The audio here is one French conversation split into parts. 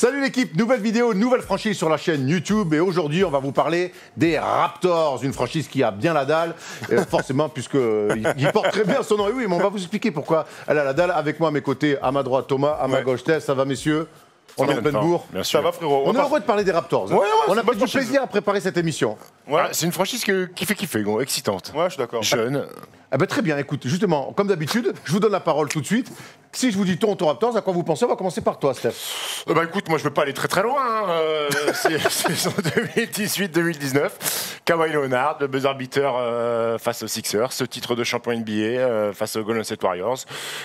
Salut l'équipe, nouvelle vidéo, nouvelle franchise sur la chaîne YouTube et aujourd'hui on va vous parler des Raptors, une franchise qui a bien la dalle, forcément puisqu'il porte très bien son nom. Et oui, mais on va vous expliquer pourquoi elle a la dalle. Avec moi à mes côtés, à ma droite Thomas, à ma gauche Steph, ça va messieurs? On est en pleine bourre. Ça va frérot. On est heureux de parler des Raptors. Ouais, on a pris du plaisir à préparer cette émission. Ouais. Ah, c'est une franchise qui fait kiffer, gros, excitante. Ouais, je suis d'accord. Jeune. Ah ben très bien, écoute, justement, comme d'habitude, je vous donne la parole tout de suite. Si je vous dis Toronto Raptors, à quoi vous pensez? On va commencer par toi, Steph. Bah écoute, moi je veux pas aller très très loin. C'est saison 2018-2019. Kawhi Leonard, le buzzer beater face aux Sixers, ce titre de champion NBA face aux Golden State Warriors,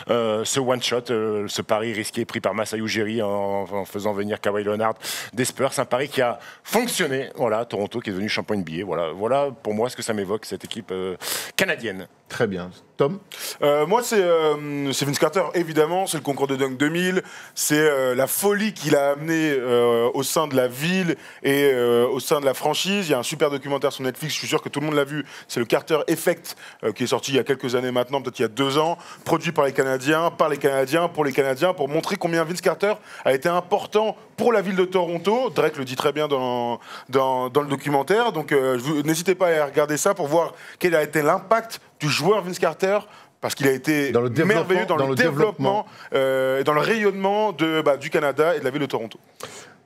ce one-shot, ce pari risqué pris par Masai Ujiri en faisant venir Kawhi Leonard des Spurs. Un pari qui a fonctionné. Voilà, Toronto qui est devenu champion NBA. Voilà pour moi ce que ça m'évoque, cette équipe canadienne. Très bien. Tom? Moi, c'est Vince Carter, évidemment. C'est le concours de Dunk 2000. C'est la folie qu'il a amenée au sein de la ville et au sein de la franchise. Il y a un super documentaire sur Netflix, je suis sûr que tout le monde l'a vu. C'est le Carter Effect, qui est sorti il y a quelques années maintenant, peut-être il y a 2 ans, produit par les Canadiens, pour les Canadiens, pour montrer combien Vince Carter a été important pour la ville de Toronto. Drake le dit très bien dans le documentaire. Donc, n'hésitez pas à regarder ça pour voir quel a été l'impact du joueur Vince Carter, parce qu'il a été merveilleux dans le développement et dans le rayonnement du Canada et de la ville de Toronto.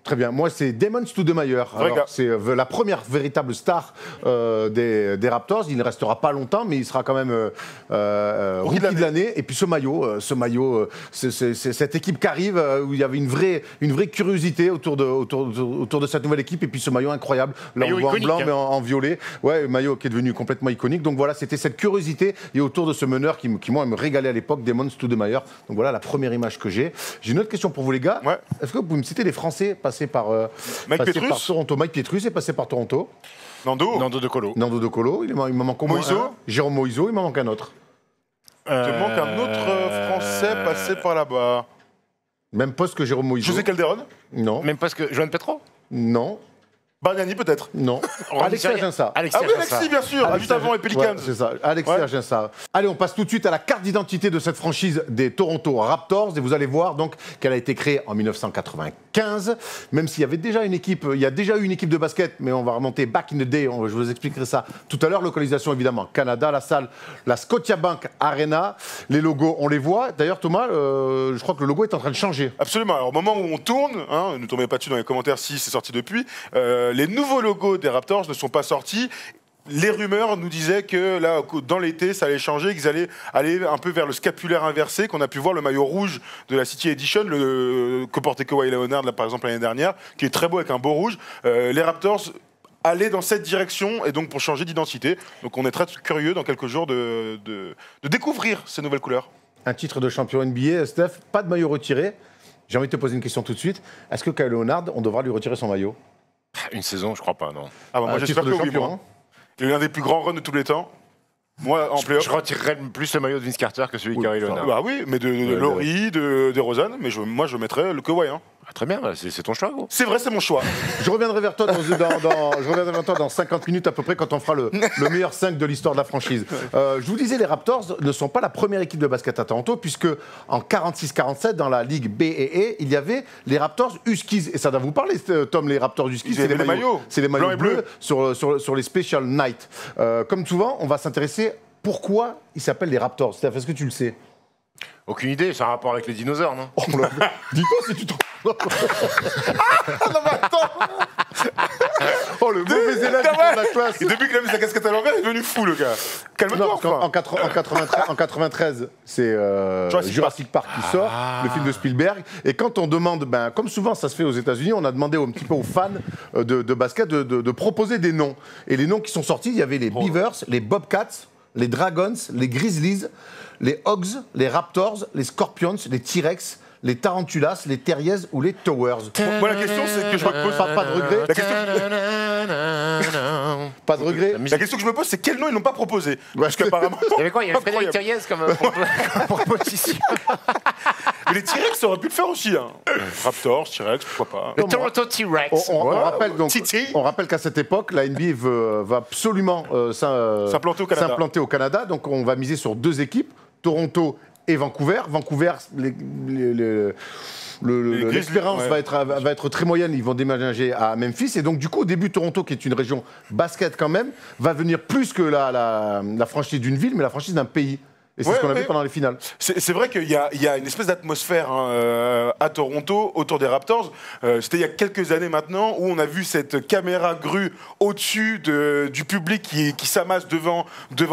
Très bien. Moi, c'est Damon Stoudemire. C'est la première véritable star des Raptors. Il ne restera pas longtemps, mais il sera quand même rookie de l'année. Et puis ce maillot, c'est cette équipe qui arrive, où il y avait une vraie curiosité autour de cette nouvelle équipe. Et puis ce maillot incroyable. Là, on voit en blanc, mais en violet. Ouais, maillot qui est devenu complètement iconique. Donc voilà, c'était cette curiosité. Et autour de ce meneur qui moi, me régalait à l'époque, Damon Stoudemire. Donc voilà la première image que j'ai. J'ai une autre question pour vous, les gars. Ouais. Est-ce que vous pouvez me citer les Français passé par Toronto? Mike Pietrus est passé par Toronto. Nando De Colo. Il m'en manque au moins un. Jérôme Moïso, il m'en manque un autre. Il me manque un autre Français passé par là-bas. Même poste que Jérôme Moïso. José Calderon? Non. Même poste que Johan Petro? Non. Bargnani peut-être? Non. Alexis Aginsa. Ah oui, Alexis, bien sûr, juste avant les Pelicans. Ouais, c'est ça, Alexis Aginsa. Allez, on passe tout de suite à la carte d'identité de cette franchise des Toronto Raptors. Et vous allez voir donc qu'elle a été créée en 1995. Même s'il y avait déjà une équipe, il y a déjà eu une équipe de basket, mais on va remonter back in the day. Je vous expliquerai ça tout à l'heure. Localisation évidemment Canada, la salle, la Scotiabank Arena. Les logos, on les voit. D'ailleurs, Thomas, je crois que le logo est en train de changer. Absolument. Alors, au moment où on tourne, ne tombez pas dessus dans les commentaires si c'est sorti depuis, les nouveaux logos des Raptors ne sont pas sortis. Les rumeurs nous disaient que là, dans l'été, ça allait changer, qu'ils allaient aller un peu vers le scapulaire inversé, qu'on a pu voir le maillot rouge de la City Edition, que portait Kawhi Leonard, là, par exemple, l'année dernière, qui est très beau avec un beau rouge. Les Raptors allaient dans cette direction, et donc pour changer d'identité. Donc on est très curieux dans quelques jours de découvrir ces nouvelles couleurs. Un titre de champion NBA, Steph, pas de maillot retiré. J'ai envie de te poser une question tout de suite. Est-ce que Kawhi Leonard, on devra lui retirer son maillot? Une saison, je crois pas, non. Ah bah moi j'espère que oui, moi. Il est l'un des plus grands runs de tous les temps. Moi, en playoff, je retirerais plus le maillot de Vince Carter que celui de Kawhi Leonard. Bah oui, mais de Laurie, de Rosen, mais moi je mettrais le Kawhi. Hein. Ah, très bien, c'est ton choix, gros. C'est vrai, c'est mon choix. Je reviendrai vers toi dans 50 minutes à peu près quand on fera le meilleur 5 de l'histoire de la franchise. Je vous disais, les Raptors ne sont pas la première équipe de basket à Toronto, puisque en 46-47, dans la Ligue B et E, il y avait les Raptors Huskies. Et ça doit vous parler, Tom, les Raptors Huskies. C'est les maillots. C'est les maillots bleus sur les Special Nights. Comme souvent, on va s'intéresser pourquoi ils s'appellent les Raptors. Steph, est-ce que tu le sais? Aucune idée, c'est un rapport avec les dinosaures, non? Dis-toi si tu t'en... Non mais attends. Oh, le mauvais élève de la classe. Et depuis qu'il a mis sa casquette à l'envers, il est devenu fou, le gars. Calme-toi, en 93, c'est Jurassic Park qui sort, le film de Spielberg. Et quand on demande, comme souvent ça se fait aux États-Unis, on a demandé un petit peu aux fans de basket de proposer des noms. Et les noms qui sont sortis, il y avait les Beavers, les Bobcats, les Dragons, les Grizzlies, les Hogs, les Raptors, les Scorpions, les T-Rex, les Tarantulas, les Terriers ou les Towers. Moi, la question, c'est que je me pose pas de regret. Pas de regret. La question que je me pose, c'est quel nom ils n'ont pas proposé. Parce qu'apparemment. Il y avait quoi? Il y avait Frédéric Terriers comme proposition. Mais les T-Rex, ça aurait pu le faire aussi. Hein. Raptors, T-Rex, pourquoi pas. Le Toronto T-Rex. On rappelle qu'à cette époque, la NBA va absolument s'implanter au Canada. Donc on va miser sur 2 équipes, Toronto et Vancouver. Vancouver, l'expérience va être très moyenne, ils vont déménager à Memphis. Et donc, du coup, au début, Toronto, qui est une région basket quand même, va venir plus que la franchise d'une ville, mais la franchise d'un pays. Et c'est ce qu'on a vu pendant les finales. C'est vrai qu'il y a une espèce d'atmosphère à Toronto autour des Raptors. C'était il y a quelques années maintenant où on a vu cette caméra grue au-dessus du public qui s'amasse devant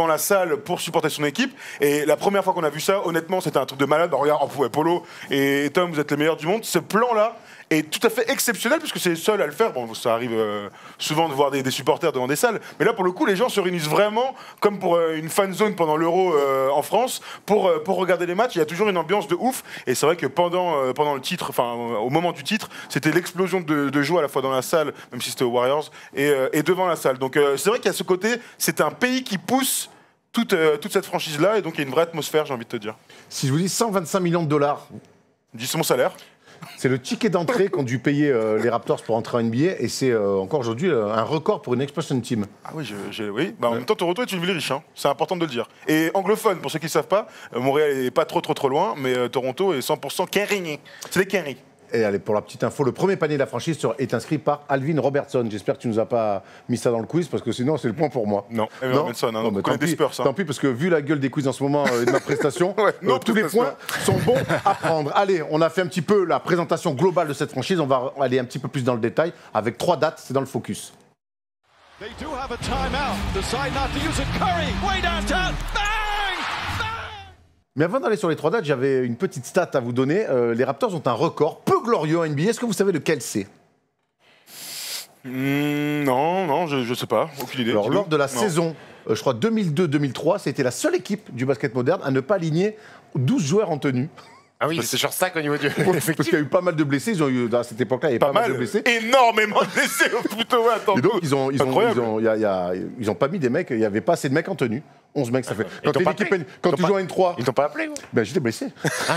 la salle pour supporter son équipe. Et la première fois qu'on a vu ça, honnêtement, c'était un truc de malade. Bah, regarde, Polo et Tom, vous êtes les meilleurs du monde. Ce plan-là est tout à fait exceptionnel puisque c'est les seuls à le faire. Bon, ça arrive souvent de voir des supporters devant des salles, mais là pour le coup les gens se réunissent vraiment comme pour une fan zone pendant l'Euro en France pour regarder les matchs. Il y a toujours une ambiance de ouf et c'est vrai que pendant le titre, enfin au moment du titre, c'était l'explosion de joie à la fois dans la salle, même si c'était aux Warriors, et devant la salle. Donc c'est vrai qu'il y a ce côté, c'est un pays qui pousse toute cette franchise-là et donc il y a une vraie atmosphère, j'ai envie de te dire. Si je vous dis 125 millions de dollars, dis mon salaire. C'est le ticket d'entrée qu'ont dû payer les Raptors pour entrer en NBA et c'est encore aujourd'hui un record pour une expansion team. Ah oui, oui. Bah, en même temps, Toronto est une ville riche, hein. C'est important de le dire. Et anglophone, pour ceux qui ne savent pas, Montréal n'est pas trop loin, mais Toronto est 100% Kenry. C'est des Kenry. Et allez, pour la petite info, le premier panier de la franchise est inscrit par Alvin Robertson. J'espère que tu nous as pas mis ça dans le quiz parce que sinon c'est le point pour moi. Non, Robertson, non, mais tant pis parce que vu la gueule des quiz en ce moment et de ma prestation, tous les points sont bons à prendre. Allez, on a fait un petit peu la présentation globale de cette franchise. On va aller un petit peu plus dans le détail avec 3 dates. C'est dans le focus. They do have a timeout. Decide not to use it. Curry, way downtown. Mais avant d'aller sur les 3 dates, j'avais une petite stat à vous donner. Les Raptors ont un record peu glorieux en NBA. Est-ce que vous savez lequel c'est ? Non, je sais pas. Aucune idée. Alors, lors de la saison, je crois 2002-2003, c'était la seule équipe du basket moderne à ne pas aligner 12 joueurs en tenue. Ah oui, c'est sur ça qu'au niveau du. Parce qu'il y a eu pas mal de blessés. Ils ont eu, à cette époque-là, il y avait pas mal de blessés. Énormément de blessés, plutôt. Et donc, ils ont pas mis des mecs. Il n'y avait pas assez de mecs en tenue. 11 mecs, ça fait. Quand tu joues à N3. Ils t'ont pas appelé, Ben, j'étais blessé. Ah.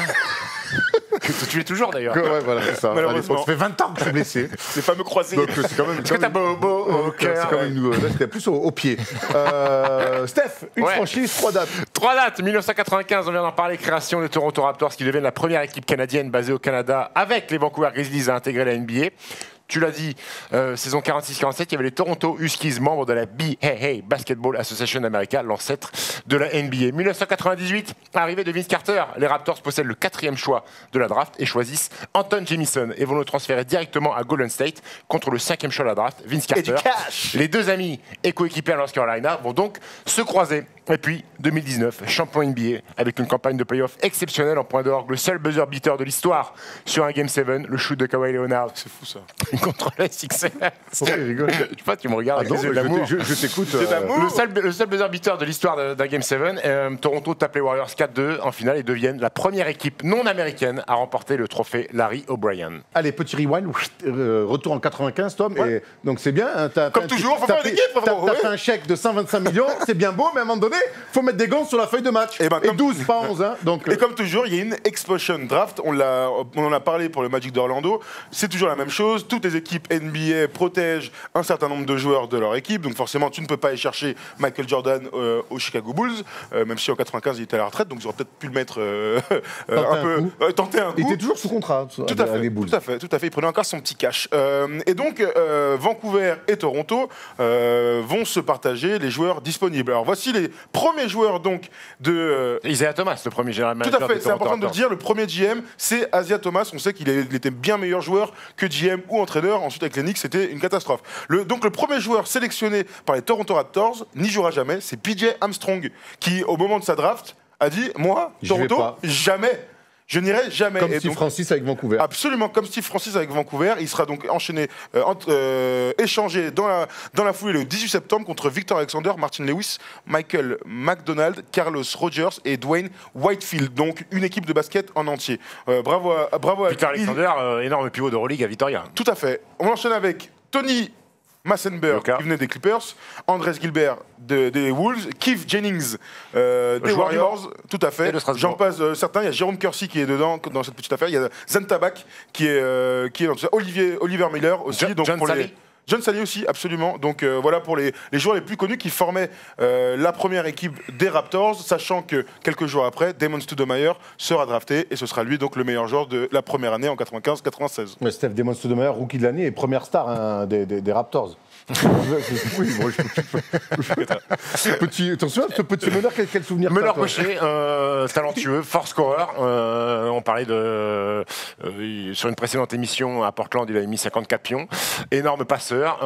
Tu es toujours au pire. Ouais, voilà, c'est ça. Malheureusement. Ça fait 20 ans que je suis blessé. Les fameux croisés. Donc, c'est quand même. Est-ce que t'as bobo au cœur? C'est quand même là, c'était plus au pied. Steph, une franchise, 3 dates. 3 dates. 1995, on vient d'en parler, création des Toronto Raptors qui deviennent la première équipe canadienne basée au Canada avec les Vancouver Grizzlies à intégrer la NBA. Tu l'as dit, saison 46-47, il y avait les Toronto Huskies, membres de la BAA, Basketball Association America, l'ancêtre de la NBA. 1998, arrivée de Vince Carter, les Raptors possèdent le 4e choix de la draft et choisissent Anton Jamison et vont le transférer directement à Golden State contre le 5e choix de la draft, Vince Carter. Et du cash. Les deux amis et coéquipiers à North Carolina vont donc se croiser. Et puis, 2019, champion NBA, avec une campagne de playoff exceptionnelle en point d'orgue, le seul buzzer beater de l'histoire sur un Game 7, le shoot de Kawhi Leonard. C'est fou ça. Contre les Sixers. Pourquoi il rigole ? Je sais pas, tu me regardes avec les yeux d'amour. Je t'écoute. Le seul buzzer beater de l'histoire d'un Game 7. Toronto tape les Warriors 4-2 en finale et deviennent la première équipe non américaine à remporter le trophée Larry O'Brien. Allez, petit rewind. Retour en 95, Tom. Ouais. Et donc c'est bien. Hein, comme toujours, faut faire une équipe. T'as fait un chèque de 125 millions, c'est bien beau, mais à un moment donné, faut mettre des gants sur la feuille de match. Et 12, pas 11. Hein, donc, et comme toujours, il y a une explosion draft. On en a parlé pour le Magic d'Orlando. C'est toujours la même chose. Toutes les équipes NBA protègent un certain nombre de joueurs de leur équipe. Donc forcément, tu ne peux pas aller chercher Michael Jordan aux Chicago Bulls, même si en 95 il était à la retraite. Donc ils auraient peut-être pu le mettre tenter un coup. Il était toujours sous contrat. Tout à fait. Il prenait encore son petit cash. Et donc Vancouver et Toronto vont se partager les joueurs disponibles. Alors voici les premiers joueurs donc de Isaiah Thomas, le premier général manager. Tout à fait, c'est important de le dire. Le premier GM, c'est Isaiah Thomas. On sait qu'il était bien meilleur joueur que GM ou entraîneur. Ensuite, avec les Knicks, c'était une catastrophe. Donc, le premier joueur sélectionné par les Toronto Raptors, n'y jouera jamais, c'est PJ Armstrong, qui, au moment de sa draft, a dit « Moi, Toronto, jamais ». Je n'irai jamais. Comme Steve Francis avec Vancouver. Absolument, comme Steve Francis avec Vancouver. Il sera donc échangé dans la foulée le 18 septembre contre Victor Alexander, Martin Lewis, Michael McDonald, Carlos Rogers et Dwayne Whitefield. Donc une équipe de basket en entier. Bravo à Victor Alexander, énorme pivot de Euroleague à Vitoria. Tout à fait. On enchaîne avec Tony Massenberg, qui venait des Clippers, Andrés Gilbert des Wolves, Keith Jennings des Warriors, tout à fait. J'en passe certains. Il y a Jérôme Kersey qui est dedans dans cette petite affaire. Il y a Zen Tabak qui est dans tout ça. Oliver Miller aussi. John Salley aussi, absolument. Donc voilà pour les joueurs les plus connus qui formaient la première équipe des Raptors, sachant que quelques jours après, Damon Stoudemire sera drafté et ce sera lui donc le meilleur joueur de la première année en 95-96. Ouais, Steph Damon Stoudemire, rookie de l'année et première star hein, des Raptors. Oui, bon, t'en souviens de ce petit meneur, quel souvenir? Meneur gaucher, talentueux, fort scoreur. On parlait de sur une précédente émission à Portland, il avait mis 54 pions. Énorme passeur.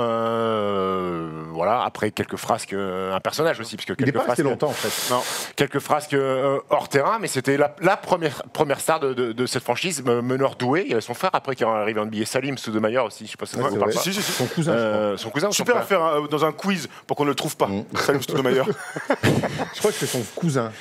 Voilà. Après quelques frasques, un personnage aussi, parce que il n'est pas resté frasques, longtemps en fait. Non, quelques frasques hors terrain, mais c'était la première star de cette franchise. Meneur doué. Il y avait son frère après qui est arrivé en NBA, Salim Stoudemire aussi. Je sais pas si ça vous parle pas. Son cousin. Son cousin. Super à faire dans un quiz pour qu'on ne le trouve pas. Salim Stoudemire. Je crois que c'est son cousin.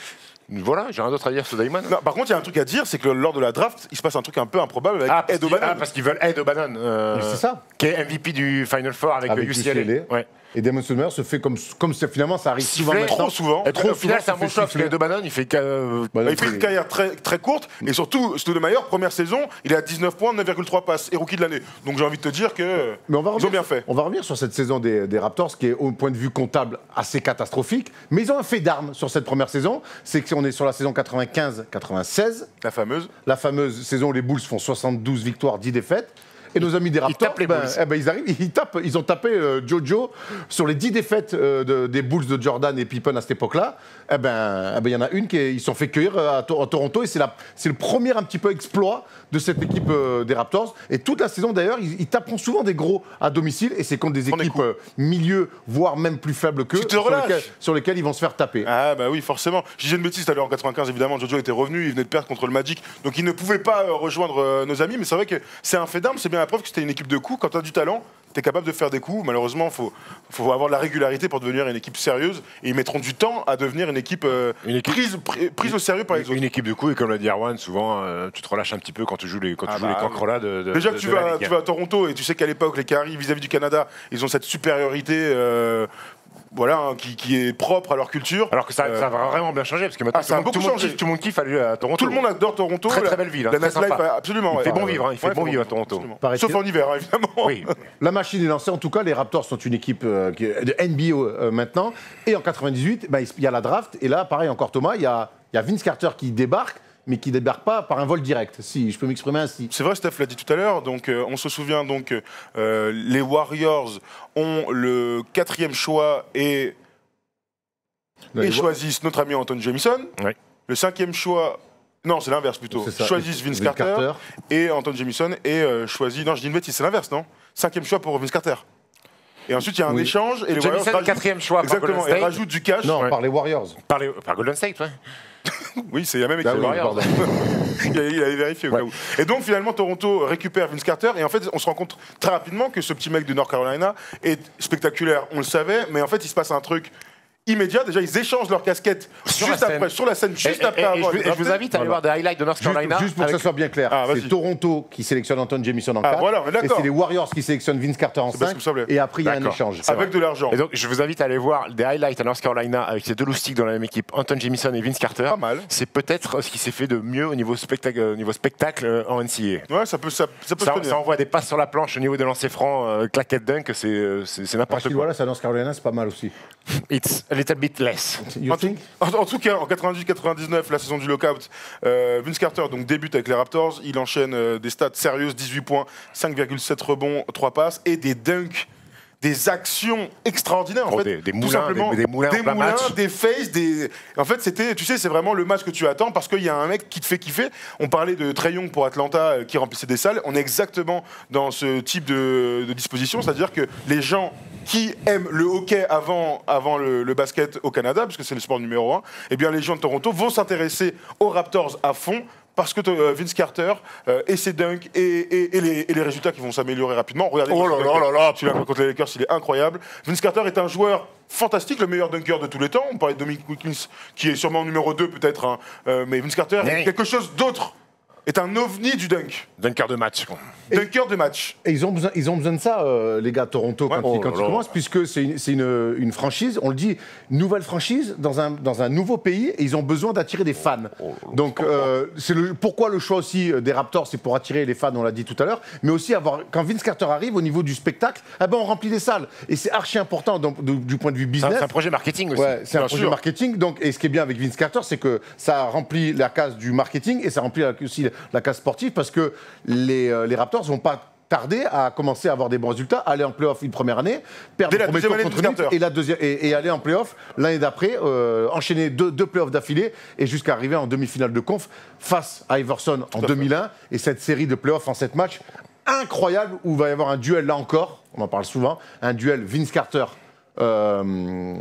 Voilà, j'ai rien d'autre à dire sur Damon. Non, par contre, il y a un truc à dire, c'est que lors de la draft, il se passe un truc un peu improbable avec Ed O'Bannon. Parce qu'ils veulent Ed O'Bannon. C'est ça. Qui est MVP du Final Four avec UCLA. Ouais. Et Damon Stoudemire se fait comme finalement ça arrive souvent maintenant. Trop souvent. Et au final, c'est un bon choix parce que Ed O'Bannon, il fait il fait une carrière très, très courte et surtout, Stoudemire, première saison, il est à 19 points, 9,3 passes et rookie de l'année. Donc j'ai envie de te dire que ils ont bien fait. On va revenir sur cette saison des Raptors qui est au point de vue comptable assez catastrophique, mais ils ont un fait d'armes sur cette première saison, c'est qu'on est sur la saison 95-96. La fameuse saison où les Bulls font 72 victoires, 10 défaites. Et nos amis des Raptors, ils ont tapé Jojo sur les 10 défaites des Bulls de Jordan et Pippen à cette époque-là. Il y en a une ils se sont fait cueillir à Toronto et c'est le premier un petit peu exploit de cette équipe des Raptors. Et toute la saison d'ailleurs, ils taperont souvent des gros à domicile et c'est contre des équipes milieu, voire même plus faibles qu'eux, sur lesquels ils vont se faire taper. Ah bah oui, forcément. Je disais une bêtise tout à l'heure en 95, évidemment, Jojo était revenu, il venait de perdre contre le Magic, donc il ne pouvait pas rejoindre nos amis, mais c'est vrai que c'est un fait d'armes, c'est bien la preuve que c'était une équipe de coups. Quand tu as du talent, tu es capable de faire des coups. Malheureusement, il faut avoir de la régularité pour devenir une équipe sérieuse. Et ils mettront du temps à devenir une équipe prise au sérieux par les autres. Une équipe de coups, et comme l'a dit Erwan, souvent, tu te relâches un petit peu quand tu joues les cancrelats de déjà que tu vas à Toronto et tu sais qu'à l'époque, les Qataris, vis-à-vis du Canada, ils ont cette supériorité... qui est propre à leur culture. Alors que ça va vraiment bien changer parce que maintenant tout le monde kiffe aller à Toronto. Tout le monde adore Toronto. Très belle ville. La nightlife, absolument. Il fait bon vivre. Il fait bon vivre à Toronto. Sauf en hiver, évidemment. Oui. La machine est lancée. En tout cas, les Raptors sont une équipe de NBA maintenant. Et en 98, il y a la draft. Et là, pareil, encore Thomas, il y a Vince Carter qui débarque, mais qui ne débarque pas par un vol direct, si je peux m'exprimer ainsi. C'est vrai, Steph l'a dit tout à l'heure, donc on se souvient donc les Warriors ont le 4e choix et choisissent notre ami Anton Jamison. Oui. Le 5e choix, non c'est l'inverse plutôt, choisissent Vince Carter et Anton Jamison et choisit, non je dis une bêtise, c'est l'inverse non, 5e choix pour Vince Carter. Et ensuite, il y a un échange et les Warriors rajoutent... 4e choix par Golden State. Et rajoutent du cash. Non, par les Warriors. Par Golden State, ouais. Oui, c'est la même équipe. Il avait vérifié au cas où. Et donc, finalement, Toronto récupère Vince Carter. Et en fait, on se rend compte très rapidement que ce petit mec de North Carolina est spectaculaire. On le savait, mais en fait, il se passe un truc immédiat. Déjà, ils échangent leurs casquettes sur la scène, juste après avoir. Je vous invite à aller voir des highlights de North Carolina. Juste pour que ça soit bien clair, c'est Toronto qui sélectionne Anton Jamison en 4. Voilà, et c'est les Warriors qui sélectionnent Vince Carter en 5. Et après, il y a un échange. Avec de l'argent. Et donc, je vous invite à aller voir des highlights à North Carolina avec ces deux loustiques dans la même équipe, Anton Jamison et Vince Carter. Pas mal. C'est peut-être ce qui s'est fait de mieux au niveau spectacle en NCAA. Ouais, ça peut se tenir. Ça envoie des passes sur la planche au niveau des lancers francs, claquettes dunk, c'est n'importe quoi. Voilà, ça North Carolina, c'est pas mal aussi. It's a little bit less. En tout cas, en 98-99, la saison du lockout, Vince Carter donc, débute avec les Raptors. Il enchaîne des stats sérieuses, 18 points, 5,7 rebonds, 3 passes et des dunks, des actions extraordinaires en fait. Des moulins, des faces, En fait, c'est vraiment le match que tu attends parce qu'il y a un mec qui te fait kiffer. On parlait de Trae Young pour Atlanta qui remplissait des salles. On est exactement dans ce type de disposition, c'est-à-dire que les gens qui aiment le hockey avant le basket au Canada, puisque c'est le sport numéro 1, eh bien les gens de Toronto vont s'intéresser aux Raptors à fond. Parce que Vince Carter et ses dunks et les résultats qui vont s'améliorer rapidement. Regardez, contre les Lakers, il est incroyable. Vince Carter est un joueur fantastique, le meilleur dunker de tous les temps. On parlait de Dominic Wilkins, qui est sûrement numéro 2 peut-être, hein, mais Vince Carter est quelque chose d'autre est un ovni du dunk. Dunker de match. Dunker de match. Et ils ont besoin de ça, les gars, Toronto, quand ils commencent, puisque c'est une franchise, on le dit, nouvelle franchise dans un nouveau pays, et ils ont besoin d'attirer des fans. Donc, pourquoi le choix aussi des Raptors, c'est pour attirer les fans, on l'a dit tout à l'heure, mais aussi quand Vince Carter arrive, au niveau du spectacle, on remplit les salles. Et c'est archi important du point de vue business. C'est un projet marketing aussi. Ouais, c'est un projet marketing. Donc, et ce qui est bien avec Vince Carter, c'est que ça remplit la case du marketing et ça remplit aussi la case sportive, parce que les Raptors vont pas tarder à commencer à avoir des bons résultats, aller en play-off une première année, perdre le premier tour contre Knicks et aller en play-off l'année d'après, enchaîner deux play-offs d'affilée et jusqu'à arriver en demi-finale de conf face à Iverson en 2001 et cette série de play-offs en 7 matchs incroyable où il va y avoir un duel là encore, on en parle souvent, un duel Vince Carter Allen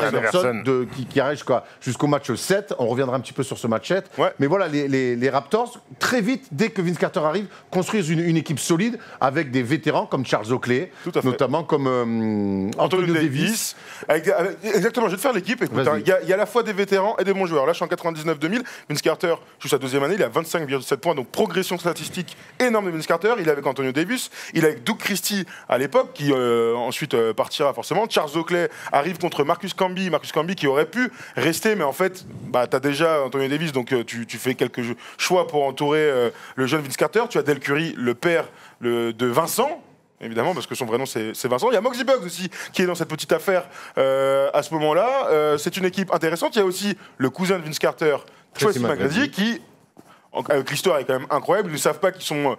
Iverson qui arrive jusqu'au match 7. On reviendra un petit peu sur ce match 7. Ouais. Mais voilà, les Raptors, très vite, dès que Vince Carter arrive, construisent une équipe solide avec des vétérans comme Charles Oakley, notamment comme Antonio Davis. Exactement, je vais te faire l'équipe. Il y a à la fois des vétérans et des bons joueurs. Là, je suis en 99-2000. Vince Carter, juste sa deuxième année, il a 25,7 points. Donc, progression statistique énorme de Vince Carter. Il est avec Antonio Davis. Il est avec Doug Christie à l'époque, qui ensuite partira forcément. Charles Oakley arrive contre Marcus Camby qui aurait pu rester, mais en fait, tu as déjà Antonio Davis, donc tu fais quelques choix pour entourer le jeune Vince Carter. Tu as Del Curry, le père de Vincent, évidemment, parce que son vrai nom c'est Vincent. Il y a Muggsy Bogues aussi, qui est dans cette petite affaire à ce moment-là. C'est une équipe intéressante. Il y a aussi le cousin de Vince Carter, Tracy McGrady, qui... l'histoire est quand même incroyable. Ils ne savent pas qu'ils sont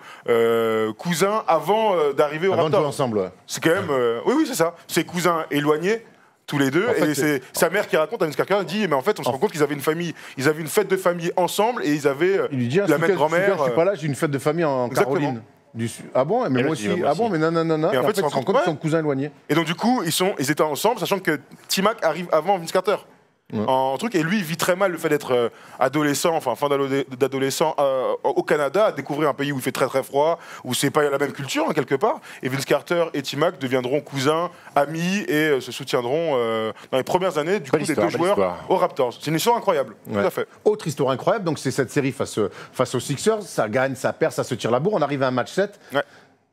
cousins avant d'arriver au Raptors. Avant de jouer ensemble, ouais. C'est quand même... oui, c'est ça. C'est cousins éloignés, tous les deux. En fait, et c'est sa mère qui raconte à Vince Carter, elle dit, mais en fait, on se rend compte qu'ils avaient une famille, ils avaient une fête de famille ensemble et ils avaient la même grand-mère. Je suis pas là, j'ai une fête de famille en Caroline. Ah bon, mais moi aussi. Ah bon, mais non. Et en fait, ils se rendent compte qu'ils sont cousins éloignés. Et donc, du coup, ils étaient ensemble, sachant que T-Mac arrive avant Vince Carter. En truc, et lui il vit très mal le fait d'être adolescent, enfin fin d'adolescent au Canada, à découvrir un pays où il fait très très froid, où c'est pas la même culture hein, quelque part. Et Vince Carter et T-Mac deviendront cousins, amis et se soutiendront dans les premières années du coup des deux joueurs aux Raptors. C'est une histoire incroyable, tout à fait. Autre histoire incroyable, donc c'est cette série face aux Sixers, ça gagne, ça perd, ça se tire la bourre, on arrive à un match 7. Ouais.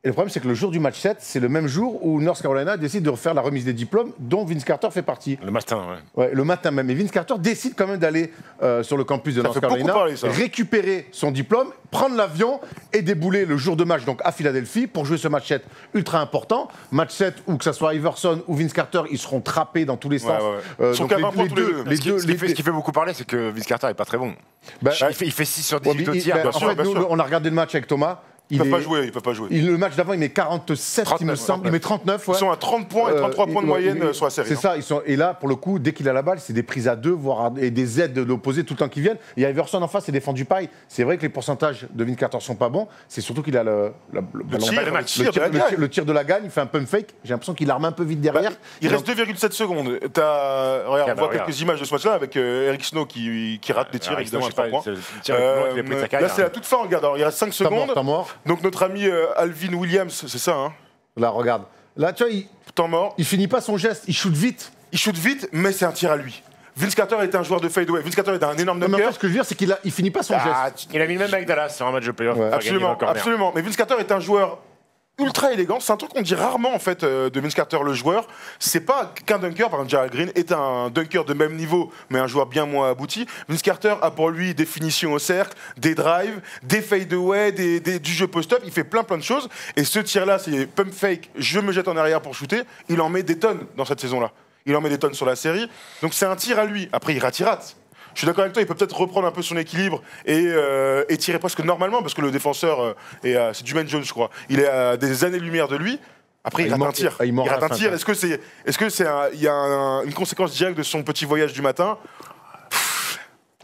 Et le problème, c'est que le jour du match 7, c'est le même jour où North Carolina décide de refaire la remise des diplômes, dont Vince Carter fait partie. Le matin, ouais. Le matin même. Et Vince Carter décide quand même d'aller sur le campus de North Carolina, récupérer son diplôme, prendre l'avion et débouler le jour de match, donc à Philadelphie, pour jouer ce match 7 ultra important. Match 7 où que ce soit Iverson ou Vince Carter, ils seront trappés dans tous les sens. Ils sont capables tous les deux. Ce qui fait beaucoup parler, c'est que Vince Carter n'est pas très bon. Il fait 6 sur 18 au tir. En fait, nous, on a regardé le match avec Thomas. Ils peuvent pas jouer. Le match d'avant, il met 47, 39, il me semble. Il met 39. Ouais. Ils sont à 30 points et 33 points de moyenne sur la série. C'est ça. Et là, pour le coup, dès qu'il a la balle, c'est des prises à deux, voire et des aides de l'opposé tout le temps qui viennent. Il y a Iverson en face, c'est défendu paille. C'est vrai que les pourcentages de Vince Carter sont pas bons. C'est surtout qu'il a le tir de la gagne. Il fait un pump fake. J'ai l'impression qu'il arme un peu vite derrière. Il reste 2,7 secondes. Regarde, on voit quelques images de ce match-là avec Eric Snow qui rate des tirs, évidemment, à 3 points. Là, c'est la toute fin. Regarde, il reste 5 secondes. Donc notre ami Alvin Williams, c'est ça, hein. Là, regarde. Là, tu vois, temps mort. Il finit pas son geste, il shoot vite. Il shoot vite, mais c'est un tir à lui. Vince Carter était un joueur de fadeaway. Vince Carter était un énorme dunker. En fait, ce que je veux dire, c'est qu'il finit pas son geste. Il a mis le même avec Dallas sur un match de playoff. Ouais. Absolument. Mais Vince Carter est un joueur ultra élégant. C'est un truc qu'on dit rarement en fait de Vince Carter le joueur. C'est pas qu'un dunker. Par exemple, Gerald Green est un dunker de même niveau, mais un joueur bien moins abouti. Vince Carter a pour lui des finitions au cercle, des drives, des fadeaway, du jeu post-up. Il fait plein de choses. Et ce tir-là, c'est pump fake. Je me jette en arrière pour shooter. Il en met des tonnes dans cette saison-là. Il en met des tonnes sur la série. Donc c'est un tir à lui. Après, il rate. Je suis d'accord avec toi, il peut peut-être reprendre un peu son équilibre et tirer presque normalement, parce que le défenseur, c'est Juman Jones, je crois, il est à des années-lumière de lui. Après, il rate un tir. Il rate un tir. Est-ce que il y a une conséquence directe de son petit voyage du matin?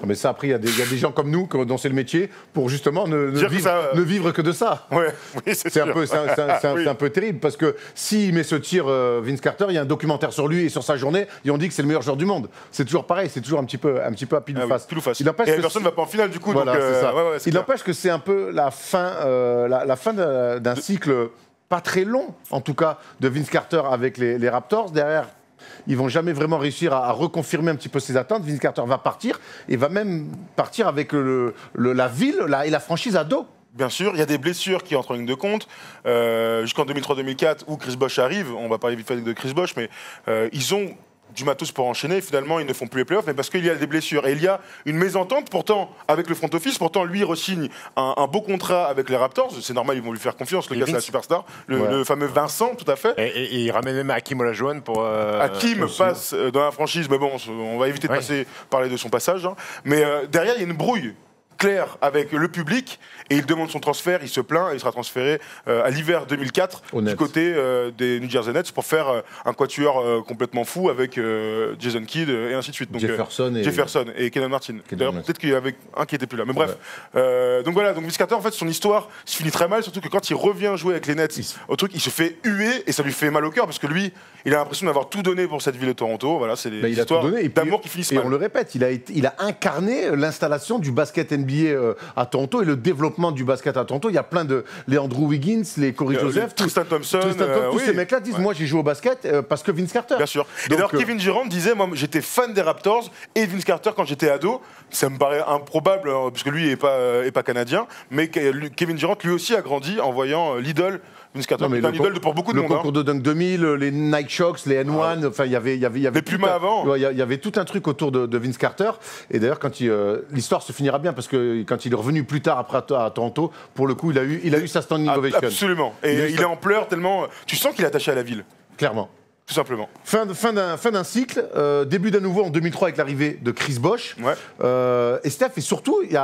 Mais ça, après, il y a des gens comme nous, dont c'est le métier, pour justement ne vivre que de ça. Ouais, oui, c'est un peu terrible, parce que s'il met ce tir, Vince Carter, il y a un documentaire sur lui et sur sa journée, et on dit que c'est le meilleur joueur du monde. C'est toujours pareil, c'est toujours un petit peu à pile ou face. Et personne ne va pas en finale, du coup. Voilà, c'est ça. Il n'empêche que c'est un peu la fin d'un cycle pas très long, en tout cas, de Vince Carter avec les Raptors. Derrière, Ils vont jamais vraiment réussir à reconfirmer un petit peu ses attentes. Vince Carter va partir et va même partir avec la ville et la franchise à dos. Bien sûr, il y a des blessures qui entrent en ligne de compte. Jusqu'en 2003-2004, où Chris Bosh arrive, on va parler vite fait de Chris Bosh, mais ils ont du matos pour enchaîner. Finalement, ils ne font plus les playoffs, mais parce qu'il y a des blessures. Et il y a une mésentente, pourtant, avec le front office. Pourtant, lui, il re-signe un beau contrat avec les Raptors. C'est normal, ils vont lui faire confiance. Le gars, c'est la superstar. Le fameux Vincent, tout à fait. Et il ramène même Hakim Olajuwon pour... Hakim passe dans la franchise, mais bon, on va éviter de parler de son passage. Hein. Mais derrière, il y a une brouille clair avec le public et il demande son transfert, il se plaint et il sera transféré à l'hiver 2004 du côté des New Jersey Nets pour faire un quatuor complètement fou avec Jason Kidd et ainsi de suite. Donc, Jefferson et Kenan Martin. D'ailleurs, peut-être qu'il y avait un qui n'était plus là. Mais bref. Donc voilà, donc Vince Carter, en fait, son histoire se finit très mal, surtout que quand il revient jouer avec les Nets, il se fait huer et ça lui fait mal au cœur parce que lui, il a l'impression d'avoir tout donné pour cette ville de Toronto. Voilà, c'est des histoires d'amour qui finissent mal. Et on le répète, il a incarné l'installation du basket NBA à Toronto et le développement du basket à Toronto. Il y a plein de... Les Andrew Wiggins, les Corey Joseph, Tristan Thompson, tous ces mecs-là disent moi j'ai joué au basket parce que Vince Carter. Bien sûr. Donc, et d'ailleurs Kevin Durant disait moi j'étais fan des Raptors et Vince Carter quand j'étais ado. Ça me paraît improbable puisque lui est pas canadien, mais Kevin Durant lui aussi a grandi en voyant l'idole Vince Carter. C'est un idole pour beaucoup de monde. Le concours de Dunk 2000, les Nike Shocks, les N1, enfin il y avait les Pumas avant. Il y avait tout un truc autour de Vince Carter. Et d'ailleurs quand l'histoire se finira bien parce que quand il est revenu plus tard après à Toronto, pour le coup il a eu sa standing ovation. Absolument. Et il est en pleurs tellement. Tu sens qu'il est attaché à la ville. Clairement. Tout simplement. Fin d'un cycle, début d'un nouveau en 2003 avec l'arrivée de Chris Bosh. Et Steph, et surtout, il y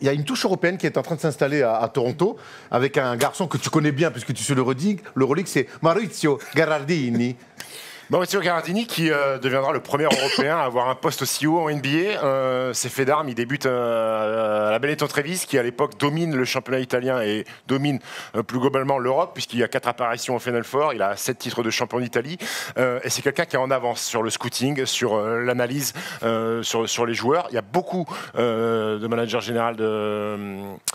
a une touche européenne qui est en train de s'installer à Toronto avec un garçon que tu connais bien puisque tu sais le relique, c'est Maurizio Garardini. Maurizio Garardini qui deviendra le premier Européen à avoir un poste aussi haut en NBA. C'est fait d'armes, il débute à la Benetton Treviso qui à l'époque domine le championnat italien et domine plus globalement l'Europe puisqu'il y a 4 apparitions au Final Four, il a 7 titres de champion d'Italie et c'est quelqu'un qui est en avance sur le scouting, sur l'analyse, sur les joueurs. Il y a beaucoup de managers généraux de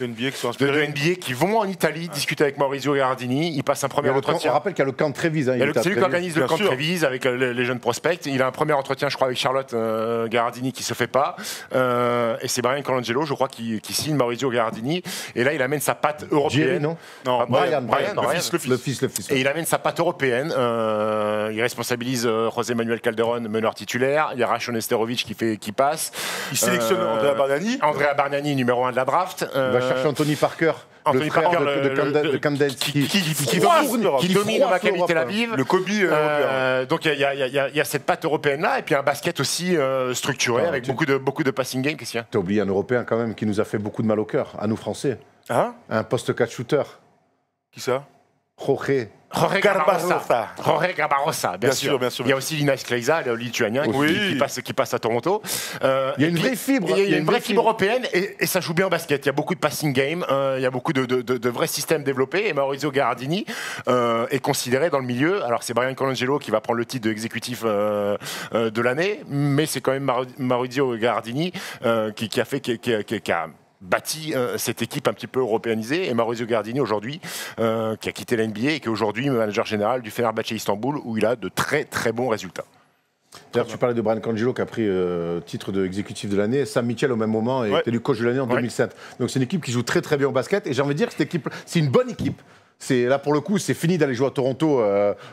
NBA qui sont inspirés. De NBA qui vont en Italie discuter avec Maurizio Garardini. Il passe un premier entretien. On rappelle qu'il y a le camp de Treviso. C'est lui qui organise le camp de Treviso avec les jeunes prospects. Il a un premier entretien, je crois, avec Charlotte Garardini qui se fait pas. Et c'est Brian Colangelo, je crois, qui signe Maurizio Garardini. Et là, il amène sa patte européenne. Jerry, non, Brian, le fils. Et il amène sa patte européenne. Il responsabilise José Manuel Calderón, meneur titulaire. Il y a Rachon Esterovic qui passe. Il sélectionne Andrea Bargnani, numéro 1 de la draft. Il va chercher Anthony Parker. Anthony Parker de Camden qui domine Maccabi Tel Aviv. Le Kobe européen. Donc il y a cette patte européenne-là, et puis un basket aussi structuré, avec beaucoup de passing game. Qu'est-ce qu'il y a ? T'as oublié un Européen quand même qui nous a fait beaucoup de mal au cœur, à nous Français. Hein ? Un poste 4 shooter. Qui ça ? Jorge Garbarossa, bien sûr. Il y a aussi Linas Kleiza, le lituanien, qui passe à Toronto. Il y a une vraie fibre. Il y a une vraie fibre européenne et ça joue bien au basket. Il y a beaucoup de passing game, il y a beaucoup de vrais systèmes développés. Et Maurizio Garardini est considéré dans le milieu. Alors c'est Brian Colangelo qui va prendre le titre d'exécutif de l'année, mais c'est quand même Maurizio Garardini qui a bâti cette équipe un petit peu européanisée, et Maurizio Garardini aujourd'hui qui a quitté la NBA et qui est aujourd'hui manager général du Fenerbahçe Istanbul où il a de très très bons résultats. D'ailleurs, tu parlais de Brian Colangelo qui a pris titre d'exécutif de l'année. Sam Mitchell au même moment est élu coach de l'année en 2007. Donc c'est une équipe qui joue très très bien au basket et j'ai envie de dire que cette équipe, c'est une bonne équipe. Là, pour le coup, c'est fini d'aller jouer à Toronto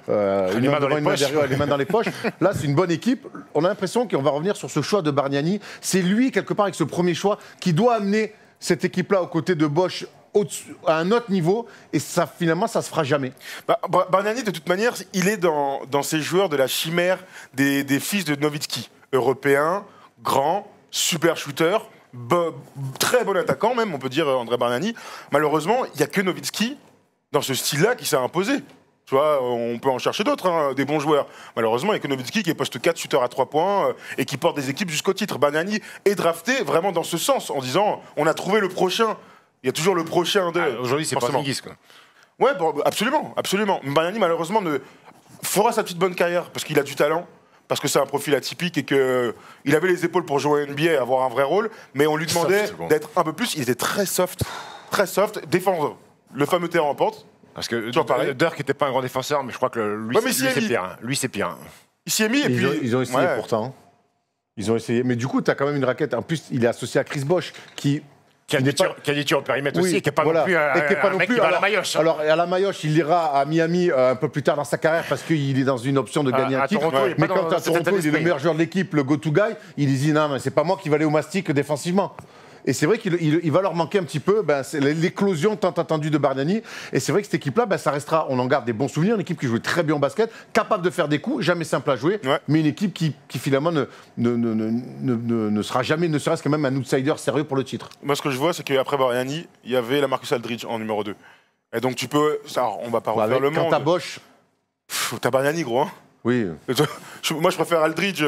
les mains dans les poches. Là, c'est une bonne équipe. On a l'impression qu'on va revenir sur ce choix de Bargnani. C'est lui, quelque part, avec ce premier choix, qui doit amener cette équipe-là aux côtés de Bosh à un autre niveau. Et ça, finalement, ça se fera jamais. Bargnani, de toute manière, il est dans ces joueurs de la chimère des fils de Nowitzki. Européen, grand, super shooter. Très bon attaquant, même, on peut dire, André Bargnani. Malheureusement, il n'y a que Nowitzki dans ce style-là qui s'est imposé. Tu vois, on peut en chercher d'autres, des bons joueurs. Malheureusement, il y a que Nowitzki qui est poste 4, shooter à 3 points, et qui porte des équipes jusqu'au titre. Bargnani est drafté vraiment dans ce sens, en disant on a trouvé le prochain. Il y a toujours le prochain de. Aujourd'hui, c'est pas Porzingis, quoi. Ouais, absolument. Bargnani, malheureusement, fera sa petite bonne carrière parce qu'il a du talent, parce que c'est un profil atypique et qu'il avait les épaules pour jouer à NBA et avoir un vrai rôle, mais on lui demandait d'être un peu plus. Il était très soft, défendre le fameux terrain en pente. Parce que Dirk n'était pas un grand défenseur, mais je crois que lui, c'est pire. Lui, c'est pire. Il s'y est mis et puis... Ils ont essayé pourtant. Ils ont essayé. Mais du coup, tu as quand même une raquette. En plus, il est associé à Chris Bosh qui a des tirs au périmètre aussi, et qui n'est pas non plus un mec qui va à la maillotche. Alors, à la maillotche, il ira à Miami un peu plus tard dans sa carrière parce qu'il est dans une option de gagner un titre. Mais quand à Toronto, il est le meilleur joueur de l'équipe, le go-to guy, il dit non, mais c'est pas moi qui va aller au mastic défensivement. Et c'est vrai qu'il va leur manquer un petit peu l'éclosion tant attendue de Bargnani. Et c'est vrai que cette équipe-là, ça restera, on en garde des bons souvenirs, une équipe qui jouait très bien au basket, capable de faire des coups, jamais simple à jouer, mais une équipe qui finalement ne sera jamais, ne serait-ce que même un outsider sérieux pour le titre. Moi, ce que je vois, c'est qu'après Bargnani, il y avait la Marcus Aldridge en numéro 2. Et donc tu peux... on va pas refaire le monde. Quand t'as Bosh... T'as Bargnani, gros, hein. Oui. Moi, je préfère Aldridge,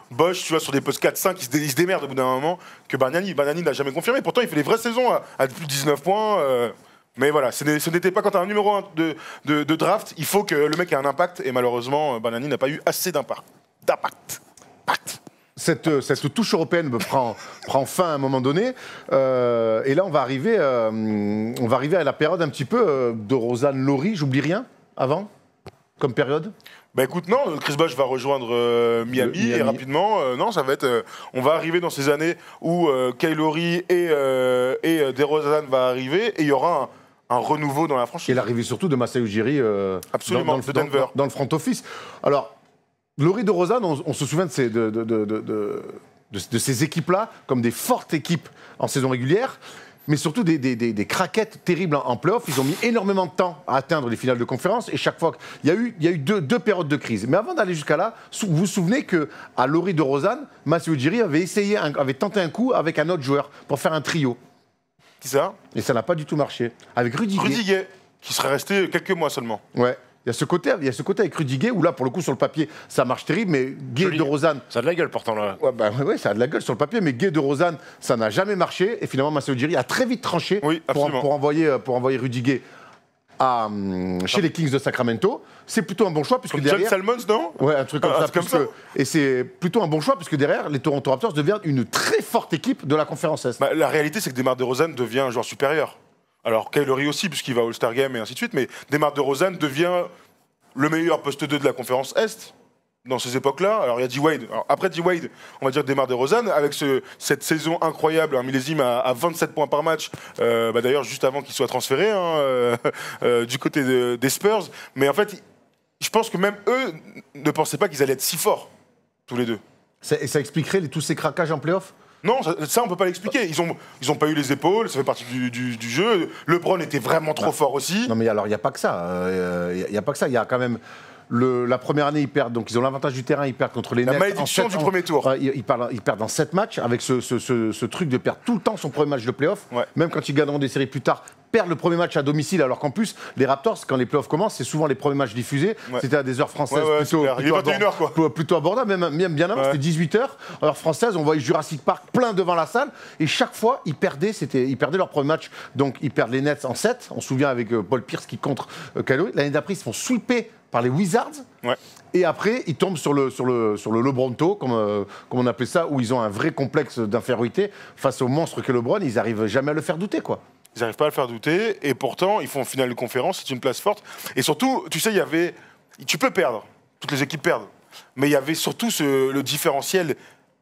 Bosh, tu vois, sur des postes 4-5, ils se démerdent au bout d'un moment, que Bargnani. Bargnani n'a jamais confirmé. Pourtant, il fait des vraies saisons à plus de 19 points. Mais voilà, ce n'était pas quand tu as un numéro 1 de draft, il faut que le mec ait un impact. Et malheureusement, Bargnani n'a pas eu assez d'impact. Cette touche européenne prend fin à un moment donné. Et là, on va arriver à la période un petit peu de Rosanne-Laurie. J'oublie rien avant comme période. Bah écoute, non, Chris Bosh va rejoindre Miami et rapidement, non, ça va être... on va arriver dans ces années où Kyle Lowry et DeRozan va arriver et il y aura un renouveau dans la franchise. Et l'arrivée surtout de Masai Ujiri absolument, de Denver. Dans le front office. Alors, Lowry, DeRozan, on se souvient de ces équipes-là comme des fortes équipes en saison régulière, mais surtout des craquettes terribles en play-off. Ils ont mis énormément de temps à atteindre les finales de conférence et chaque fois il y a eu deux périodes de crise. Mais avant d'aller jusqu'à là, vous vous souvenez qu'à Lowry DeRozan, Masai Ujiri avait tenté un coup avec un autre joueur pour faire un trio. Qui ça? Et ça n'a pas du tout marché. Avec Rudy Gay, qui serait resté quelques mois seulement. Ouais. Il y a ce côté avec Rudy Gay où là, pour le coup, sur le papier, ça marche terrible, mais Gay DeRozan... Ça a de la gueule pourtant là. Ouais, ça a de la gueule sur le papier, mais Gay DeRozan, ça n'a jamais marché. Et finalement, Masai Ujiri a très vite tranché pour envoyer Rudy Gay chez les Kings de Sacramento. C'est plutôt un bon choix puisque derrière... John Salmons, non? Ouais, un truc comme ça. Et c'est plutôt un bon choix puisque derrière, les Toronto Raptors deviennent une très forte équipe de la conférence Est. La réalité, c'est que DeMar DeRozan devient un joueur supérieur. Alors, Kyle Lowry aussi, puisqu'il va au All-Star Game et ainsi de suite, mais DeMar DeRozan devient le meilleur poste 2 de la conférence Est dans ces époques-là. Alors, il y a D-Wade. Après D-Wade, on va dire DeMar DeRozan, avec cette saison incroyable, un millésime à 27 points par match, d'ailleurs, juste avant qu'il soit transféré du côté des Spurs. Mais en fait, je pense que même eux ne pensaient pas qu'ils allaient être si forts, tous les deux. Et ça expliquerait tous ces craquages en play-off? Non, ça on peut pas l'expliquer. Ils ont pas eu les épaules, ça fait partie du jeu. LeBron était vraiment trop fort aussi. Non mais alors il y a pas que ça. Il y a pas que ça. Il y a quand même la première année ils perdent, donc ils ont l'avantage du terrain, ils perdent contre les Nets. La malédiction du premier tour. Ils perdent en 7 matchs avec ce truc de perdre tout le temps son premier match de play-off. Ouais. Même quand ils gagneront des séries plus tard, perdent le premier match à domicile, alors qu'en plus, les Raptors, quand les playoffs commencent, c'est souvent les premiers matchs diffusés. Ouais. C'était à des heures françaises plutôt abordables, même bien avant, c'était 18h, heure française, on voyait Jurassic Park plein devant la salle, et chaque fois, ils perdaient leur premier match. Donc, ils perdent les Nets en 7, on se souvient avec Paul Pierce qui contre Kyle Lowry. L'année d'après, ils se font sweeper par les Wizards, et après, ils tombent sur le LeBronto, comme on appelait ça, où ils ont un vrai complexe d'infériorité face au monstre qu'est LeBron, ils n'arrivent jamais à le faire douter, quoi. Ils n'arrivent pas à le faire douter, et pourtant, ils font en finale de conférence, c'est une place forte. Et surtout, tu sais, tu peux perdre, toutes les équipes perdent, mais il y avait surtout le différentiel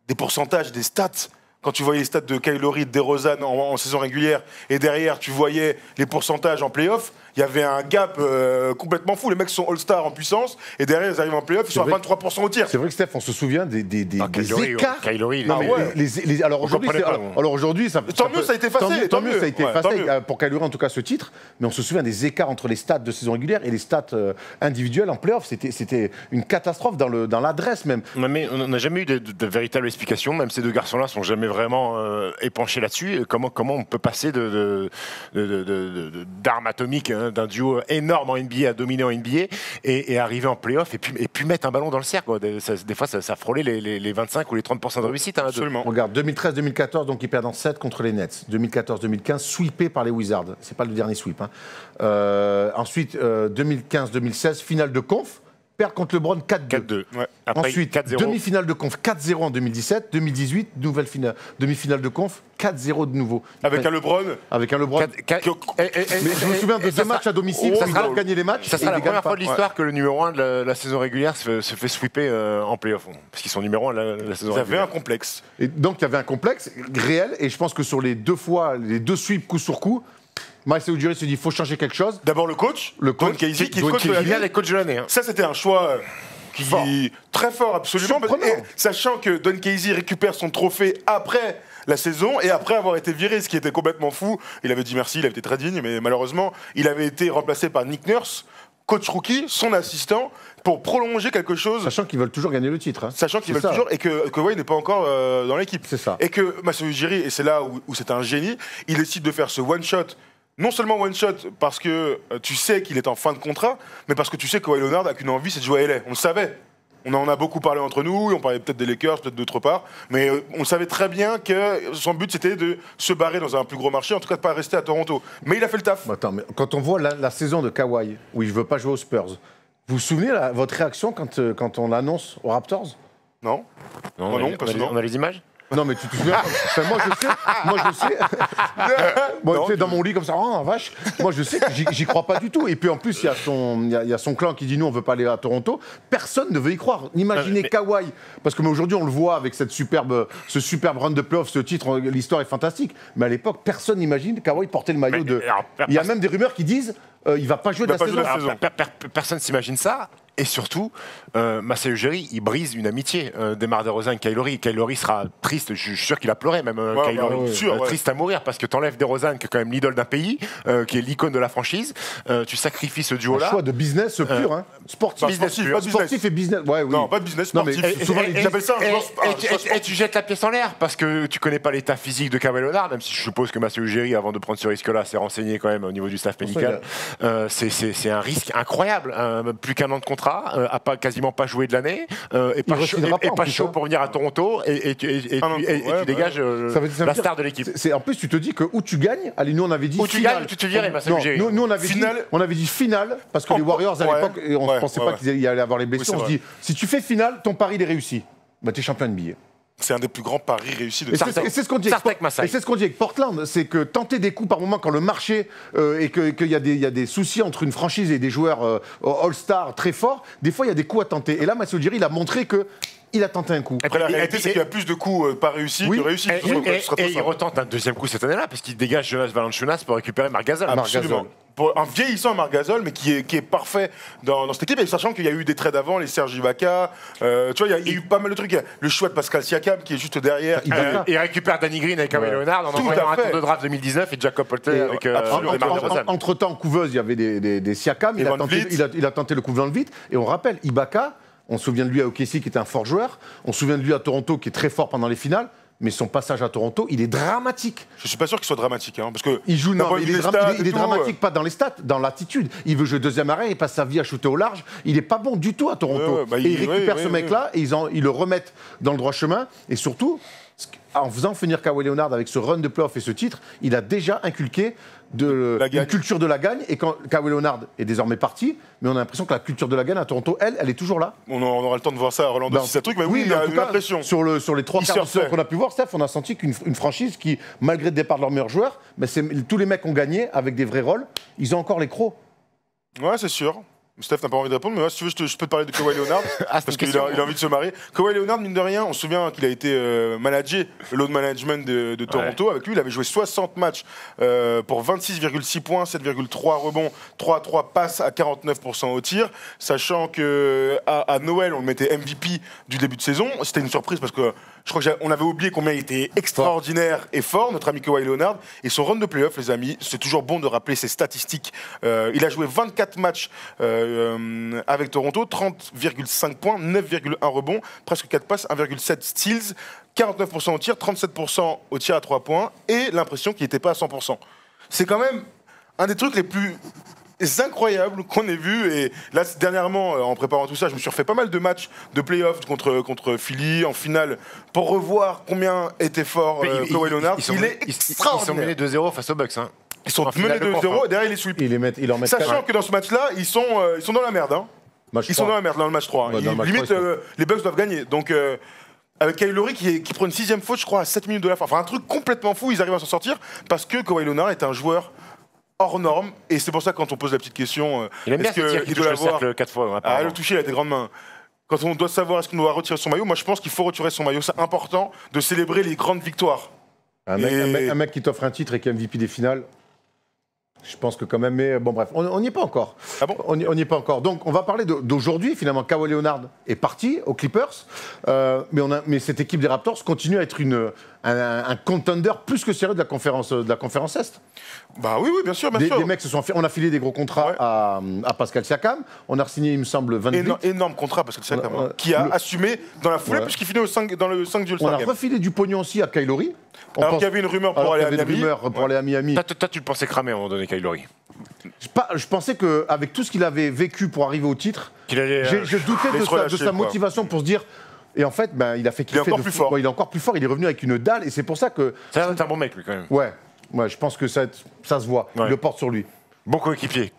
des pourcentages, des stats. Quand tu voyais les stats de Kyle Lowry, de DeRozan en saison régulière, et derrière, tu voyais les pourcentages en play-off, il y avait un gap complètement fou. Les mecs sont All-Star en puissance, et derrière, ils arrivent en play-off, ils sont à 23% au tir. C'est vrai que Steph, on se souvient des écarts. Kyle Lowry, alors aujourd'hui, tant mieux, ça a été effacé. Tant mieux, ça a été effacé pour Kyle Lowry, en tout cas, ce titre. Mais on se souvient des écarts entre les stats de saison régulière et les stats individuelles en play-off. C'était une catastrophe dans l'adresse même. Mais on n'a jamais eu de véritable explication. Même ces deux garçons-là ne sont jamais vraiment épanchés là-dessus. Comment on peut passer d'armes atomiques, d'un duo énorme en NBA à dominer en NBA et arriver en play-off et puis mettre un ballon dans le cercle. Des fois, ça frôlait les 25 ou les 30% de réussite. Absolument. Regarde, 2013-2014, donc ils perdent en 7 contre les Nets. 2014-2015, sweepé par les Wizards. C'est pas le dernier sweep. Ensuite, 2015-2016, finale de conf. perdre contre LeBron 4-2. 4-2. Ouais. Après, Ensuite, 4-0. demi-finale de conf 4-0 en 2017, 2018, nouvelle finale, demi-finale de conf 4-0 de nouveau. Avec un LeBron. Avec un LeBron. Mais je me souviens de 2 matchs à domicile, ça ils sera ont gagné les matchs. Ça sera la première fois de l'histoire Ouais. que le numéro 1 de la saison régulière se fait sweeper en playoff. Parce qu'ils sont numéro 1 de la saison Ils avaient régulière. un complexe. Et donc il y avait un complexe réel, et je pense que sur les 2 fois, les 2 sweeps coup sur coup, Masai Ujiri se dit il faut changer quelque chose. D'abord le coach, Le coach, Don Casey, qui est Don coach de Casey. la Il vient Ligue. d'être coach de l'année. Hein. Ça, c'était un choix Fort. très fort, absolument. Surprenant. Et sachant que Don Casey récupère son trophée après la saison et après avoir été viré, ce qui était complètement fou. Il avait dit merci, il avait été très digne, mais malheureusement, il avait été remplacé par Nick Nurse, coach rookie, son assistant, pour prolonger quelque chose. Sachant qu'ils veulent toujours gagner le titre. Hein. Sachant qu'ils C'est veulent ça. toujours, et que Kawhi n'est pas encore dans l'équipe. C'est ça. Et que Masai Ujiri, et c'est là où c'est un génie, il décide de faire ce one-shot. Non seulement one-shot parce que tu sais qu'il est en fin de contrat, mais parce que tu sais que Kawhi Leonard a qu'une envie, c'est de jouer à LA. On le savait. On en a beaucoup parlé entre nous, on parlait peut-être des Lakers, peut-être d'autre part, mais on savait très bien que son but c'était de se barrer dans un plus gros marché, en tout cas de pas rester à Toronto. Mais il a fait le taf. Attends, mais quand on voit la saison de Kawhi, où il ne veut pas jouer aux Spurs, vous vous souvenez votre réaction quand on l'annonce aux Raptors? Non. Non, non, parce que non. on a les images. Non, mais tu te souviens enfin, moi, je sais. Moi, tu sais, dans mon lit, comme ça, oh, vache. Moi, je sais que j'y crois pas du tout. Et puis, en plus, il y a son clan qui dit, nous, on veut pas aller à Toronto. Personne ne veut y croire. Imaginez Kawhi. Parce que aujourd'hui, on le voit avec ce superbe run de playoff, ce titre, l'histoire est fantastique. Mais à l'époque, personne n'imagine Kawhi porter le maillot de... Il y a même des rumeurs qui disent, il va pas jouer de la saison. Personne s'imagine ça. Et surtout, Masai Ujiri, il brise une amitié. DeMar DeRozan et Kyle Lowry. Kyle Lowry sera triste, je suis sûr qu'il a pleuré même. Kyle Lowry, triste à mourir parce que t'enlèves DeRozan, qui est quand même l'idole d'un pays, qui est l'icône de la franchise. Tu sacrifies ce duo-là. Un choix de business pur, hein. Sportif. Sportif et business. Ouais, oui. Non, pas de business Non, mais sportif. souvent, ils appellent ça un joueur et tu jettes la pièce en l'air parce que tu connais pas l'état physique de Kawhi Leonard, même si je suppose que Masai Ujiri, avant de prendre ce risque-là, s'est renseigné quand même au niveau du staff médical. C'est un risque incroyable. Plus qu'un an de contrat, quasiment pas joué de l'année, et pas chaud pour venir à Toronto, et tu dégages la star de l'équipe. En plus, tu te dis que où tu gagnes, allez, nous on avait dit où tu gagnes, tu te virais, Masai Ujiri. Nous on avait dit finale, parce que les Warriors à l'époque, on ne pensait pas qu'ils allaient avoir les blessures. On se dit, si tu fais finale, ton pari il est réussi. Bah, t'es champion NBA. C'est un des plus grands paris réussis de et c'est ce qu'on dit avec Portland, c'est que tenter des coups par moment quand le marché et qu'il y a des soucis entre une franchise et des joueurs All-Star très forts, des fois il y a des coups à tenter. Et là, Masai Ujiri, il a montré que il a tenté un coup. Après, la réalité, c'est qu'il y a plus de coups pas réussis que réussis. Et il retente un deuxième coup cette année-là, parce qu'il dégage Jonas Valanciunas pour récupérer Marc Gasol. Absolument. Pour un vieillissant Marc Gasol, mais qui est parfait dans cette équipe, et sachant qu'il y a eu des trades avant, les Serge Ibaka, tu vois, il y a eu pas mal de trucs. Il y a le choix de Pascal Siakam qui est juste derrière. Il récupère Danny Green avec Kawhi Leonard en envoyant un tour de draft 2019 et Jacob Poeltl avec DeMar DeRozan. Entre-temps, couveuse, il y avait des Siakam, il a tenté le coup dans le vide, et on rappelle, Ibaka, on se souvient de lui à OKC qui était un fort joueur, on se souvient de lui à Toronto qui est très fort pendant les finales. Mais son passage à Toronto, il est dramatique. Je suis pas sûr qu'il soit dramatique, parce que il joue. Non, il est dramatique, pas dans les stats, dans l'attitude. Il veut jouer deuxième arrêt, il passe sa vie à shooter au large. Il est pas bon du tout à Toronto. Et il récupère ce mec-là et ils le remettent dans le droit chemin. Et surtout, en faisant finir Kawhi Leonard avec ce run de playoff et ce titre, il a déjà inculqué une culture de la gagne. Et quand Kawhi Leonard est désormais parti, mais on a l'impression que la culture de la gagne à Toronto, elle est toujours là. On aura le temps de voir ça à Orlando si c'est un truc, mais oui, il y a une impression. Sur les 3 quarts de saison qu'on a pu voir, Steph, on a senti qu'une franchise qui, malgré le départ de leurs meilleurs joueurs, tous les mecs ont gagné avec des vrais rôles, ils ont encore les crocs. Ouais, c'est sûr. Steph n'a pas envie de répondre, mais moi, si tu veux, je peux te parler de Kawhi Leonard, parce qu'il a envie de se marier. Kawhi Leonard, mine de rien, on se souvient qu'il a été managé, le load management de Toronto. Ouais. Avec lui, il avait joué 60 matchs pour 26,6 points, 7,3 rebonds, 3 passes à 49% au tir, sachant qu'à Noël, on le mettait MVP du début de saison. C'était une surprise parce que je crois qu'on avait oublié combien il était extraordinaire et fort, notre ami Kawhi Leonard. Et son run de playoff, les amis, c'est toujours bon de rappeler ses statistiques. Il a joué 24 matchs avec Toronto, 30,5 points, 9,1 rebonds, presque 4 passes, 1,7 steals, 49% au tir, 37% au tir à 3 points, et l'impression qu'il n'était pas à 100%. C'est quand même un des trucs les plus incroyables qu'on ait vu. Et là, dernièrement, en préparant tout ça, je me suis refait pas mal de matchs de playoffs contre Philly en finale pour revoir combien était fort Kawhi Leonard. Il est extraordinaire. Ils sont menés 2-0 face aux Bucks. Hein. Ils sont menés 2-0 et derrière ils les sweep. Sachant que dans ce match-là, ils sont dans la merde. Hein. Match Ils sont dans la merde dans le match 3. Ouais, dans le match Limite, 3, les Bucks doivent gagner. Donc, avec Kyle Lowry qui prend une 6e faute, je crois, à 7 minutes de la fin. Enfin, un truc complètement fou, ils arrivent à s'en sortir parce que Kawhi Leonard est un joueur hors norme. Et c'est pour ça que quand on pose la petite question, il aime bien ce tir qui touche le cercle 4 fois. Ah, le toucher, il a des grandes mains. Quand on doit savoir est-ce qu'on doit retirer son maillot, moi je pense qu'il faut retirer son maillot. C'est important de célébrer les grandes victoires. Un mec qui t'offre un titre et qui est MVP des finales, je pense que quand même, mais bon bref, on n'y est pas encore. Ah bon ? On n'y est pas encore. Donc on va parler d'aujourd'hui, finalement. Kawhi Leonard est parti aux Clippers, mais cette équipe des Raptors continue à être un contender plus que sérieux de la conférence Est. Bah oui, bien sûr. Des mecs on a filé des gros contrats à Pascal Siakam. On a signé, il me semble, 28. Énorme contrat, Pascal Siakam, qui a assumé dans la foulée, puisqu'il finit dans le 5 du All-Star Game. On a refilé du pognon aussi à Kyle Lowry. Alors qu'il y avait une rumeur pour aller à Miami. Toi, tu le pensais cramer à un moment donné, Kyle Lowry. Je pensais qu'avec tout ce qu'il avait vécu pour arriver au titre, je doutais de sa motivation pour se dire. Et en fait, il a fait kiffer. Il est encore plus fort. Il est encore plus fort, il est revenu avec une dalle, et c'est pour ça que. C'est un bon mec, lui, quand même. Ouais, je pense que ça se voit. Ouais. Il le porte sur lui. Bon coéquipier.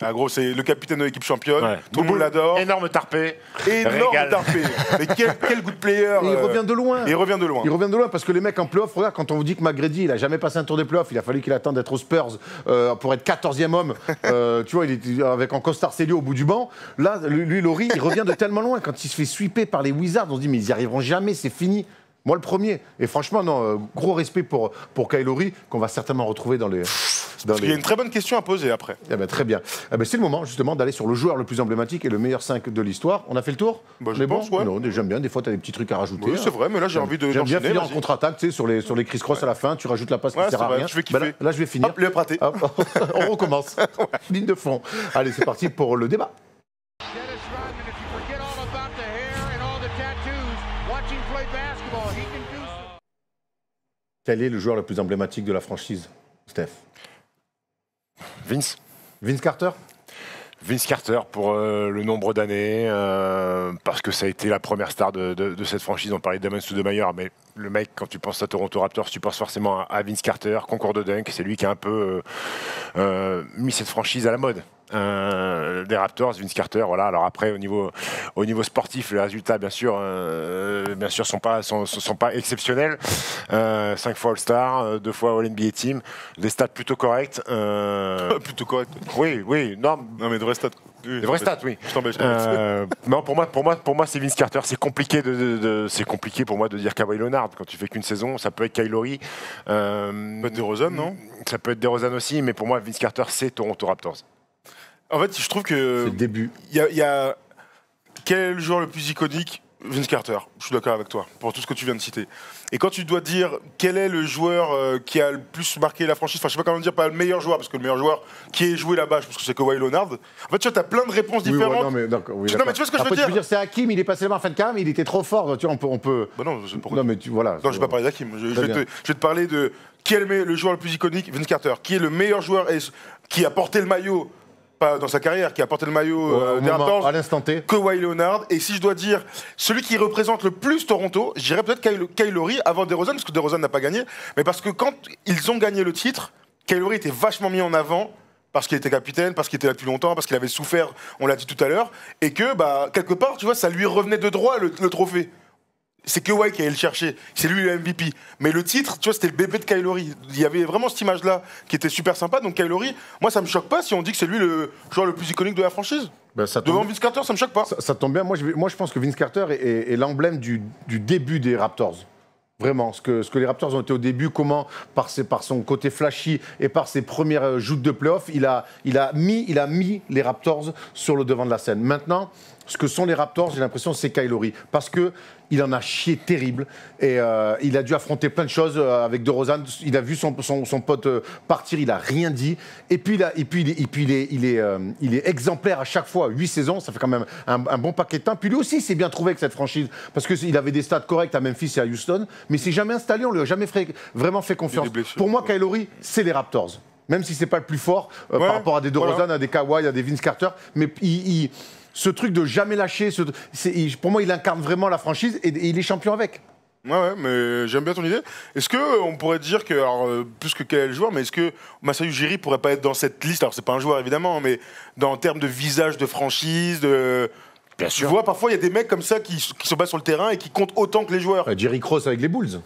Ah gros, c'est le capitaine de l'équipe championne. Ouais. Tout le monde l'adore. Énorme tarpé. Énorme tarpé. Mais quel good player. Et il revient de loin. Il revient de loin parce que les mecs en playoff, regarde, quand on vous dit que McGrady, il a jamais passé un tour des playoffs, il a fallu qu'il attende d'être aux Spurs pour être 14e homme. Tu vois, il était avec en Costar Celio au bout du banc. Là, lui, Lowry, il revient de tellement loin. Quand il se fait sweeper par les Wizards, on se dit, mais ils n'y arriveront jamais, c'est fini. Moi, le premier. Et franchement, non, gros respect pour Kyle Lowry, qu'on va certainement retrouver dans les. Il y a une très bonne question à poser après. Eh ben, très bien. Eh ben, c'est le moment, justement, d'aller sur le joueur le plus emblématique et le meilleur 5 de l'histoire. On a fait le tour ? Je pense, ouais. Non, j'aime bien. Des fois, tu as des petits trucs à rajouter. Oui, c'est vrai, mais là, j'ai envie de. J'aime bien finir en contre-attaque, tu sais, sur les criss-cross à la fin. Tu rajoutes la passe qui sert à rien. Je vais kiffer. Là, je vais finir. Hop, le raté. On recommence. Ligne de fond. Allez, c'est parti pour le débat. Quel est le joueur le plus emblématique de la franchise, Steph ? Vince Carter ? Vince Carter pour le nombre d'années, parce que ça a été la première star de cette franchise. On parlait de Damon Stoudemire, mais le mec, quand tu penses à Toronto Raptors, tu penses forcément à Vince Carter, concours de dunk. C'est lui qui a un peu mis cette franchise à la mode. Des Raptors, Vince Carter, voilà. Alors après, au niveau sportif, les résultats, bien sûr, sont pas exceptionnels. 5 fois All-Star, 2 fois All-NBA Team, des stats plutôt correctes. Plutôt correctes. Oui, non, mais de vrais stats. Des vrais stats, oui. Je t'embête. Non, pour moi, c'est Vince Carter. C'est compliqué c'est compliqué pour moi de dire Kawhi Leonard. Quand tu fais qu'une saison, ça peut être Kyle Lowry. Ça peut être DeRozan, non ? Ça peut être DeRozan aussi, mais pour moi, Vince Carter, c'est Toronto Raptors. En fait, je trouve que. C'est le début. Il y a. Quel est le joueur le plus iconique ? Vince Carter. Je suis d'accord avec toi, pour tout ce que tu viens de citer. Et quand tu dois dire quel est le joueur qui a le plus marqué la franchise, enfin, je sais pas comment dire, pas le meilleur joueur, parce que le meilleur joueur qui est joué là-bas, je pense que c'est Kawhi Leonard. En fait, tu vois, as plein de réponses différentes. Non, mais tu vois ce que je veux dire. Tu peux dire, c'est Hakim, il est passé là-bas en fin de carrière, mais il était trop fort. Tu vois, on peut. Bah non, c'est pour. Non, mais voilà. Non, je vais pas parler d'Hakim. Je vais te parler de qui est le joueur le plus iconique, Vince Carter. Qui est le meilleur joueur qui a porté le maillot. Pas dans sa carrière, qui a porté le maillot des Raptors, à l'instant T. Kawhi Leonard. Et si je dois dire celui qui représente le plus Toronto, je dirais peut-être Kyle Lowry avant DeRozan, parce que DeRozan n'a pas gagné. Mais parce que quand ils ont gagné le titre, Kyle Lowry était vachement mis en avant parce qu'il était capitaine, parce qu'il était là depuis longtemps, parce qu'il avait souffert, on l'a dit tout à l'heure, et que quelque part, tu vois, ça lui revenait de droit le trophée. C'est Kawhi qui allait le chercher, c'est lui le MVP. Mais le titre, tu vois, c'était le bébé de Kyle Lowry. Il y avait vraiment cette image-là qui était super sympa. Donc Kyle Lowry, moi, ça me choque pas si on dit que c'est lui le joueur le plus iconique de la franchise. Devant Vince Carter, ça me choque pas. Ça tombe bien. Moi, je pense que Vince Carter est l'emblème du début des Raptors. Vraiment, ce que les Raptors ont été au début, comment, par son côté flashy et par ses premières joutes de playoff, il a mis les Raptors sur le devant de la scène. Maintenant, ce que sont les Raptors, j'ai l'impression, c'est Kyle Lowry. Parce qu'il en a chié terrible. Et il a dû affronter plein de choses avec DeRozan. Il a vu son pote partir, il n'a rien dit. Et puis, il est exemplaire à chaque fois. 8 saisons, ça fait quand même un bon paquet de temps. Puis lui aussi, il s'est bien trouvé avec cette franchise. Parce qu'il avait des stats corrects à Memphis et à Houston. Mais il s'est jamais installé, on ne lui a jamais vraiment fait confiance. Pour moi, Kyle Lowry, c'est les Raptors. Même si ce n'est pas le plus fort par rapport à des DeRozan, à des Kawhi, à des Vince Carter. Mais ce truc de jamais lâcher, pour moi, il incarne vraiment la franchise et il est champion avec. Ouais, mais j'aime bien ton idée. Est-ce qu'on pourrait dire que, alors, plus que quel est le joueur, mais est-ce que Masai Ujiri pourrait pas être dans cette liste? Alors, c'est pas un joueur évidemment, mais en termes de visage de franchise, Bien sûr. Tu vois, parfois il y a des mecs comme ça qui sont bas sur le terrain et qui comptent autant que les joueurs. Jerry Cross avec les Bulls.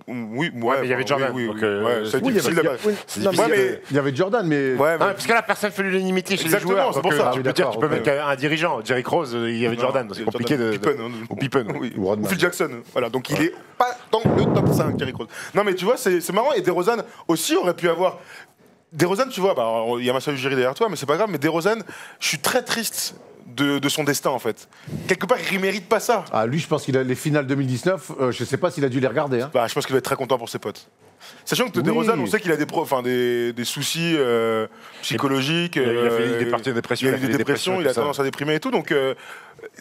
Oui, mais il y avait Jordan. Oui, donc, c'est Oui, difficile de- c'est difficile. Il y avait Jordan, mais. Ouais, mais- Parce que là, personne fait l'unanimité chez les Exactement, joueurs. c'est donc, pour ça. Tu peux dire, tu peux mettre un dirigeant. Jerry Krause, il y avait Jordan. C'est compliqué de. Pippen, Ou Pippen. Oui. Ou Rodman. Ou Phil Jackson. Voilà, donc il est pas dans le top 5, Jerry Krause. Non, mais tu vois, c'est marrant. Et DeRozan aussi aurait pu avoir. DeRozan, tu vois, il y a Masai Ujiri derrière toi, mais c'est pas grave. Mais DeRozan, je suis très triste de son destin, en fait. Quelque part, il mérite pas ça. Ah, lui, je pense qu'il a les finales 2019. Je sais pas s'il a dû les regarder. Hein. Je pense qu'il va être très content pour ses potes. Sachant que Oui. DeRozan, on sait qu'il a des soucis psychologiques. Il a fait des parties de dépression. Il a eu des dépressions, il a tendance à déprimer et tout. Donc,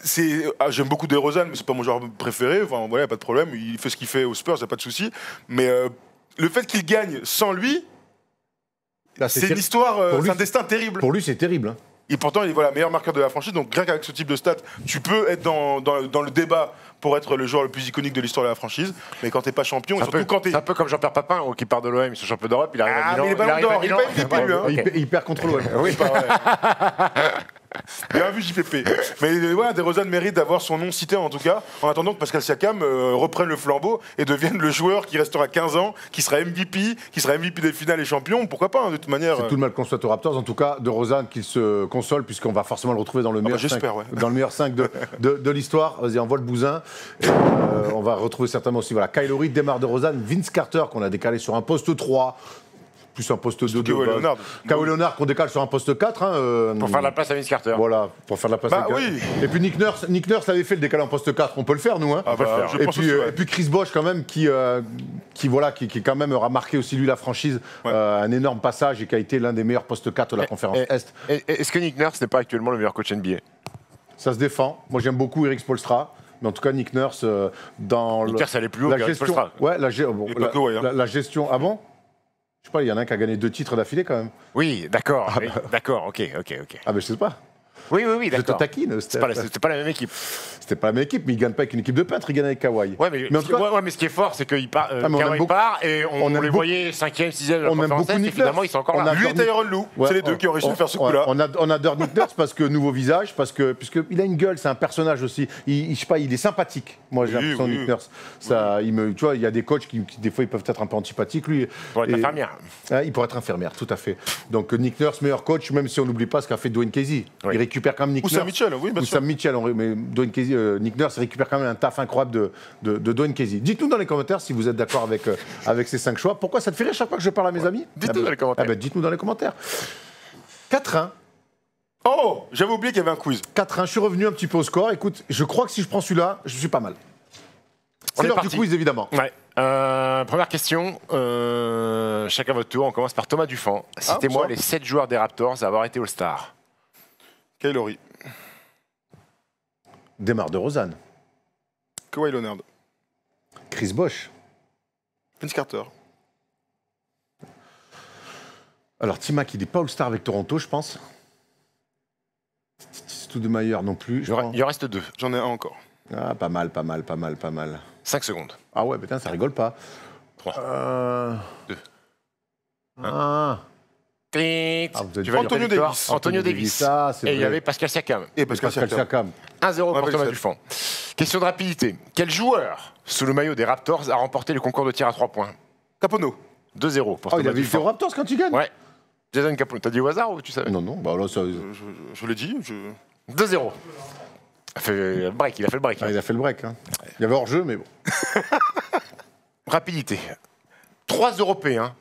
j'aime beaucoup DeRozan, mais c'est pas mon joueur préféré. Enfin, voilà, pas de problème. Il fait ce qu'il fait aux Spurs, y a pas de souci. Mais le fait qu'il gagne sans lui, Là, c'est une histoire, Pour lui, c'est un destin terrible. Pour lui, c'est terrible. Hein. Et pourtant, il est meilleur marqueur de la franchise. Donc, rien qu'avec ce type de stats, tu peux être dans le débat pour être le joueur le plus iconique de l'histoire de la franchise. Mais quand t'es pas champion, et surtout quand t'es. C'est un peu comme Jean-Pierre Papin, qui part de l'OM, il se champion d'Europe, il arrive à Milan. Mais les ballons d'or, il est pas MVP, lui. Hein. Ok. Il perd contre l'OM. Oui, Pas vrai. Bien vu JPP. Mais ouais, DeRozan mérite d'avoir son nom cité en tout cas, en attendant que Pascal Siakam reprenne le flambeau et devienne le joueur qui restera 15 ans, qui sera MVP des finales et champion. Pourquoi pas, hein, de toute manière. C'est tout le mal qu'on soit aux Raptors. En tout cas, DeRozan qu'il se console, puisqu'on va forcément le retrouver dans le meilleur 5, j'espère, ouais. dans le meilleur 5 de l'histoire. Vas-y, envoie le bousin. Et, on va retrouver certainement aussi Kyle Lowry, Demar DeRozan, Vince Carter qu'on a décalé sur un poste 3. Plus un poste 2 de Kawhi base. Leonard. Kawhi Leonard qu'on décale sur un poste 4. Hein, Pour faire la place à Vince Carter. Voilà, pour faire la place. avec- oui. Et puis Nick Nurse l'avait fait le décalé en poste 4. On peut le faire, nous. Hein. Ah bah, je Et pense puis, aussi, ouais. et puis Chris Bosh quand même qui quand même aura marqué aussi lui la franchise, Ouais. un énorme passage et qui a été l'un des meilleurs postes 4 de la conférence Est. Est-ce que Nick Nurse n'est pas actuellement le meilleur coach NBA? Ça se défend. Moi j'aime beaucoup Eric Spoelstra, mais en tout cas Nick Nurse dans Nick Nurse allait plus haut la qu'Eric gestion. Spoelstra. Ouais, Et pas que, ouais, hein. la gestion. Ah bon? Je sais pas, il y en a un qui a gagné 2 titres d'affilée quand même. Oui, d'accord. Oui, d'accord, ok. Ah ben je sais pas. Oui, Je te d'accord. taquine. C'était pas la même équipe. C'était pas la même équipe, mais il gagne pas avec une équipe de peintres, il gagne avec Kawhi. Ouais, mais en tout cas, mais ce qui est fort, c'est qu'il part, mais on aime Kawhi beaucoup- part et on on aime les beaucoup- voyait 5e, 6e de la on aime conférence beaucoup Est, et Nick finalement Nurse. ils sont encore On là. a- Lui et Tyronn Lue, Ouais, c'est les deux qui ont réussi à faire ce coup-là. On adore Nick Nurse parce que nouveau visage, puisqu'il a une gueule, c'est un personnage aussi. Je sais pas, il est sympathique. Moi, j'ai Oui, l'impression oui. Nick Nurse. Ça, tu vois, il y a des coachs qui, des fois, ils peuvent être un peu antipathiques. Lui, Pour être Et- infirmière. Ah, il pourrait être infirmière, tout à fait. Donc Nick Nurse, meilleur coach, même si on n'oublie pas ce qu'a fait Dwayne Casey. Oui. Il récupère quand même Nick Ou Nurse. Sam Mitchell, oui, bien Ou sûr. Sam Mitchell, mais Dwayne Casey, Nick Nurse il récupère quand même un taf incroyable de Dwayne Casey. Dites-nous dans les commentaires si vous êtes d'accord avec ces 5 choix. Pourquoi ça te fait rire chaque fois que je parle à mes amis? Dites-nous dans les commentaires. Dites-nous dans les commentaires. 4-1. Oh, j'avais oublié qu'il y avait un quiz. 4-1, je suis revenu un petit peu au score. Écoute, je crois que si je prends celui-là, je suis pas mal. On C'est est l'heure du parti. quiz, évidemment. Ouais. Première question. Chacun votre tour. On commence par Thomas Dufan. Citez-moi ça. les 7 joueurs des Raptors à avoir été All-Star. Kyle Lowry, Demar DeRozan, Kawhi Leonard, Chris Bosh. Vince Carter, Alors, Timac, il n'est pas All-Star avec Toronto, je pense. Stoudemire non plus. Je pense. Il en reste 2. j'en ai un encore. Ah, pas mal. 5 secondes. Ah ouais, putain, ça rigole pas. 3. 2. Ah, Tu vous êtes vas dur. dire Antonio ta victoire. Davis. Antonio Davis. Ça, c'est Et il y vrai. avait Pascal Siakam. Et Pascal Pascal Siakam. Siakam. 1-0 pour Ouais, Thomas c'est- Dufan. Question de rapidité. Quel joueur, sous le maillot des Raptors, a remporté le concours de tir à 3 points? Capono. 2-0 pour Oh, il Thomas avait été Dufan. aux Raptors quand tu gagnes? Ouais. Jason Capone. T'as dit au hasard ou tu savais? Non, bah là, ça... Je l'ai dit. 2-0. Il a fait le break. Ah, il a fait le break. Hein. Il y avait hors-jeu, mais bon. Rapidité. 3 Européens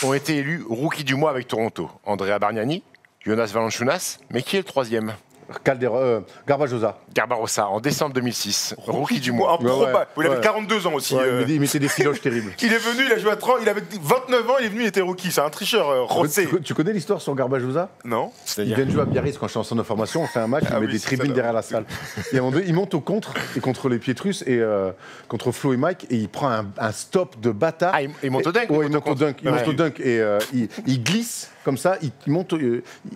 ont été élus rookie du mois avec Toronto. Andrea Bargnani, Jonas Valanciunas, mais qui est le 3e? Garbajosa. Garbarossa, en décembre 2006. Rookie du mois. Improbable. Il avait ouais. 42 ans aussi. Ouais, il mettait des filoches terribles. Il est venu, il a joué à 30, il avait 29 ans, il est venu, il était rookie. C'est un tricheur, Rossé. Tu connais l'histoire sur Garbajosa? Non. Il vient de jouer à Biarritz quand je suis en centre de formation, on fait un match, il met oui, des c'est tribunes ça, derrière la salle. Et à un moment donné, il monte au contre, et contre les Pietrus, et contre Flo et Mike, et il prend un stop de bâtard. Ah, il monte au dunk, Ouais, il il monte monte au dunk. Il Ouais. monte au dunk, et il glisse, comme ça, il monte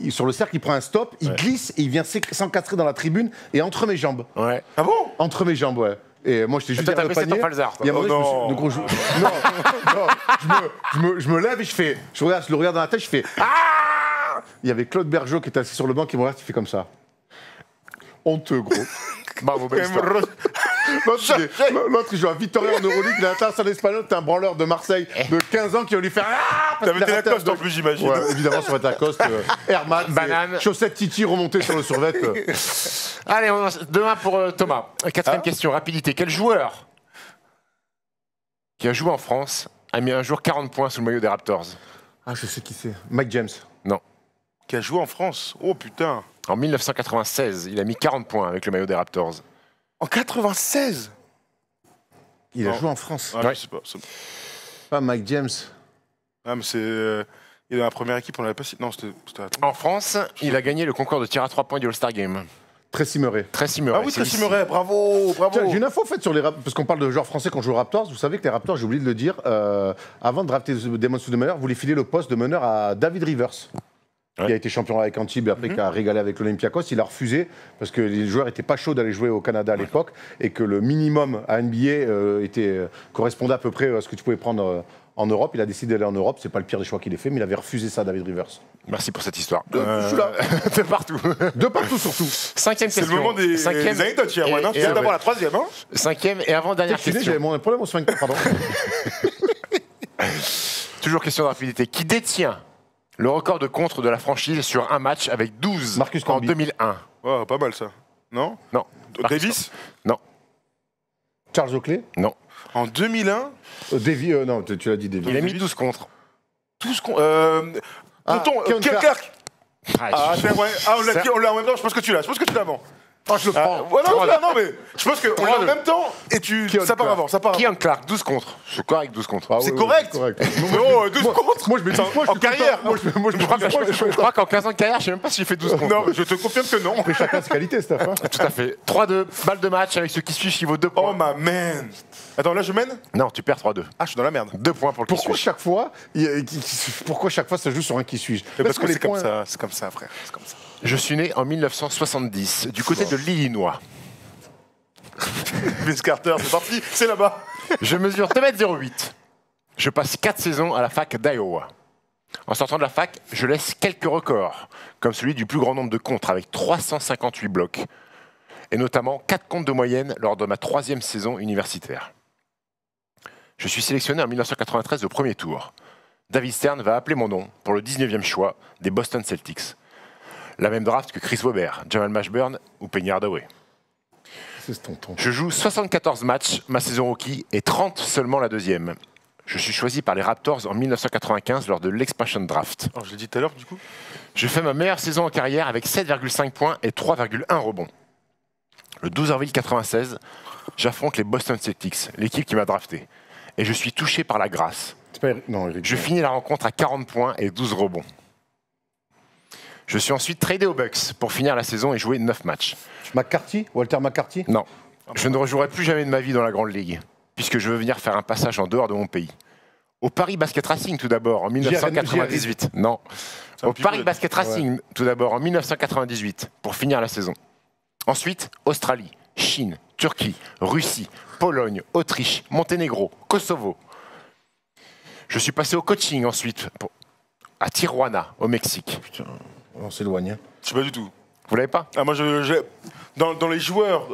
sur le cercle, il prend un stop, il glisse, et il vient s'encastrer dans la tribune, et entre mes jambes. Ouais. Ah bon? Entre mes jambes, ouais. Et moi, j'étais juste derrière le panier. Et à un moment, je me lève et je le regarde dans la tête, je fais ah. Il y avait Claude Bergeau qui était assis sur le banc qui me regarde, qui fait comme ça. Honteux, gros. Bravo, belle histoire. L'autre, il joue à Vitoria en Euroleague, il est international espagnol, t'es un branleur de Marseille de 15 ans qui va lui faire ah. T'avais été Lacoste en plus, j'imagine. Ouais, évidemment, sur Lacoste, Herman, banane, chaussettes Titi remontées sur le survêt. Allez, demain pour Thomas. Quatrième question, rapidité. Quel joueur qui a joué en France a mis un jour 40 points sous le maillot des Raptors? Ah, je sais qui c'est. Mike James. Non. Qui a joué en France? Oh putain. En 1996, il a mis 40 points avec le maillot des Raptors. En 96? Il a joué en France. Ah, ouais. Je sais pas. Pas Mike James. Ah, mais c'est. Il est dans la première équipe, on l'avait pas cité. Non, c'était. En France, il a gagné le concours de tir à 3 points du All-Star Game. Tracy Murray. Ah oui, Tracy Murray, bravo. J'ai une info en fait sur les Raptors, parce qu'on parle de joueurs français quand on joue aux Raptors. Vous savez que les Raptors, j'ai oublié de le dire, avant de drafter Damon Stoudemire, voulaient filer le poste de meneur à David Rivers. Qui a été champion avec Antibes et après qui a régalé avec l'Olympiakos. Il a refusé parce que les joueurs n'étaient pas chauds d'aller jouer au Canada à l'époque et que le minimum à NBA correspondait à peu près à ce que tu pouvais prendre en Europe. Il a décidé d'aller en Europe. C'est pas le pire des choix qu'il ait fait, mais il avait refusé ça, David Rivers. Merci pour cette histoire. Je suis là. De partout. De partout surtout. Cinquième question. C'est le moment des anecdotes, hier, maintenant. C'est d'abord la troisième. Hein, cinquième et avant-dernière question. J'avais mon problème au sphincter, pardon. Toujours question de rapidité. Qui détient le record de contre de la franchise sur un match avec 12 Marcus en Camby. 2001? Oh, pas mal ça. Non? Non. Davis? Non. Charles Oakley. Non. En 2001? Davy, non, tu l'as dit, Davy. Il a mis 12 contre. 12 contre. Keon Clark. Ah, On l'a en même temps, je pense que tu l'as. Je pense que tu l'as avant. Oh, je le prends. Non, mais je pense qu'on l'a en même temps et ça part avant. Keon Clark, 12 contre. C'est correct, 12 contre. Ah, c'est oui, correct. Oui, 12 contre. Moi, je me en carrière. Je crois qu'en 15 ans de carrière, je sais même pas si j'ai fait 12 contre. Non, je te confirme que non. Après, chacun ses qualités, Steph. Hein. Tout à fait. 3-2, balle de match avec ce qui suit qui vaut 2 points. Oh, ma man. Attends, là, je mène? Non, tu perds 3-2. Ah, je suis dans la merde. 2 points pour le qui suit. Pourquoi chaque fois ça joue sur un qui suis-je? Parce que c'est comme ça. C'est comme ça, frère. C'est comme ça. Je suis né en 1970, du côté de l'Illinois. Vince Carter, c'est parti, c'est là-bas. Je mesure 2,08 m. Je passe 4 saisons à la fac d'Iowa. En sortant de la fac, je laisse quelques records, comme celui du plus grand nombre de contres avec 358 blocs, et notamment 4 contres de moyenne lors de ma 3e saison universitaire. Je suis sélectionné en 1993 au premier tour. David Stern va appeler mon nom pour le 19e choix des Boston Celtics. La même draft que Chris Webber, Jamal Mashburn ou Penny Hardaway. Je joue 74 matchs ma saison rookie et 30 seulement la deuxième. Je suis choisi par les Raptors en 1995 lors de l'expansion draft. Oh, je l'ai dit tout à l'heure, du coup. Je fais ma meilleure saison en carrière avec 7,5 points et 3,1 rebonds. Le 12 avril 1996, j'affronte les Boston Celtics, l'équipe qui m'a drafté. Et je suis touché par la grâce. Je finis la rencontre à 40 points et 12 rebonds. Je suis ensuite tradé aux Bucks pour finir la saison et jouer 9 matchs. Walter McCarthy? Non. Je ne rejouerai plus jamais de ma vie dans la Grande Ligue, puisque je veux venir faire un passage en dehors de mon pays. Au Paris Basket Racing, tout d'abord, en 1998. Non. Au Paris Basket Racing, tout d'abord, en 1998, pour finir la saison. Ensuite, Australie, Chine, Turquie, Russie, Pologne, Autriche, Monténégro, Kosovo. Je suis passé au coaching ensuite, à Tijuana, au Mexique. Putain, on s'éloigne. Je sais pas du tout. Vous l'avez pas? Ah, moi, dans les joueurs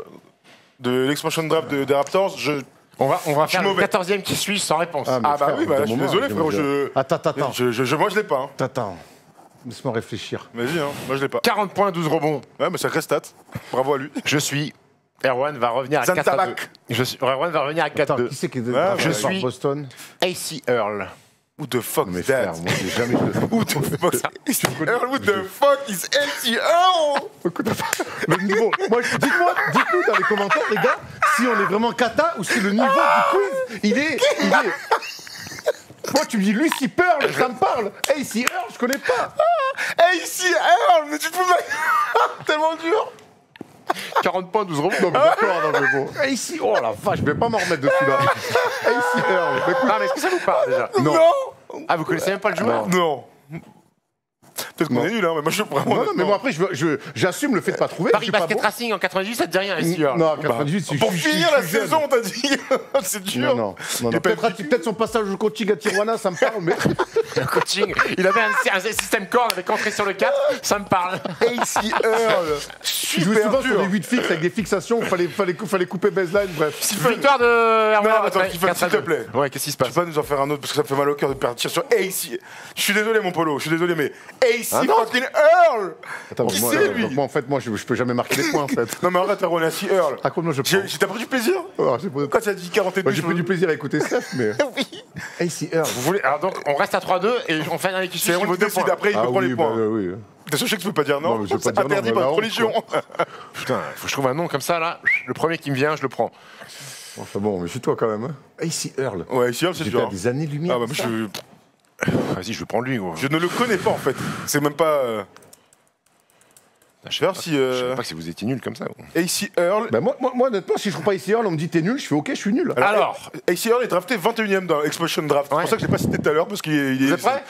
de l'expansion draft des Raptors, on va faire le 14e qui suit sans réponse. Ah bah oui, je suis désolé, frérot. Attends. Moi, je l'ai pas. Hein. Attends. Laisse-moi réfléchir. Vas-y, hein. Moi, je l'ai pas. 40 points, 12 rebonds. Ouais, mais sacré stat. Bravo à lui. Je suis... Erwan va revenir à 4-2. Erwan va revenir à 4-2. Qui c'est qui est je suis Boston? AC Earl. Who the fuck is frère, that? moi, j'ai jamais... Who the fuck is Earl? Who the fuck is AC Earl? Le niveau. Dites-nous dans les commentaires, les gars, si on est vraiment cata ou si le niveau du quiz, il est... Moi, tu me dis Lucy Pearl, ça me parle. AC Earl, je connais pas. AC Earl, mais tu te fous de tellement dur. 40 points, 12 rebonds. Non, mais d'accord, non, mais bon. AC, oh la vache, je vais pas m'en remettre dessus là. AC Earl. Ah, mais est-ce que ça vous parle déjà? Non. Ah, vous connaissez même pas le joueur? Non. Peut-être qu'on est nul, hein, mais moi je suis vraiment. Non, mais moi après, j'assume le fait de pas trouver. Paris Basket Racing en 98, ça te dit rien, ici. Non, en 98, Pour finir la saison, t'as dit. C'est dur. Non. Peut-être son passage au coaching à Tijuana, ça me parle, mais. Le coaching, il avait un système corps avec entrée sur le 4, ça me parle. AC Earl. Il jouait souvent sur des 8 fixes avec des fixations, il fallait couper baseline, bref. Victoire de Hervé Non, Labotré, attends, s'il te plaît. Ouais, qu'est-ce qui se Tu passe? peux pas nous en faire un autre parce que ça me fait mal au cœur de perdre tir sur AC. Je suis désolé, mon Polo, je suis désolé, mais AC fucking Earl. Attends, Qui c'est, lui? moi, en fait, je peux jamais marquer des points, en fait. Non, mais arrête, Aaron, AC Earl. Raconte-moi, je prends. T'as pris du plaisir? Quand tu as dit 42, J'ai pris du plaisir à écouter Steph, mais. Oui. AC Earl. Vous voulez... Alors donc, on reste à 3-2 et on fait un équipe C'est on décide après, il peut prendre les points. Oui. T'es sûr que tu peux pas dire non? Non, je peux pas C'est dire non, interdit mais par la notre honte, religion. Putain, faut que je trouve un nom comme ça, là. Le premier qui me vient, je le prends. Enfin bon, mais suis-toi quand même. AC Earl. Ouais, AC Earl, c'est J'étais dur. à des années-lumière. Ah bah, moi, Vas-y, je vais prendre lui, gros. je ne le connais pas en fait. C'est même pas. Je sais Voir si. Je savais pas que si vous étiez nul comme ça. Gros. AC Earl. Bah moi, honnêtement, si je trouve pas AC Earl, on me dit t'es nul, je fais ok, je suis nul. Alors, AC Earl est drafté 21ème dans Explosion Draft. C'est Ouais. pour ça que je l'ai pas cité tout à l'heure parce qu'il est. Vous êtes prêts?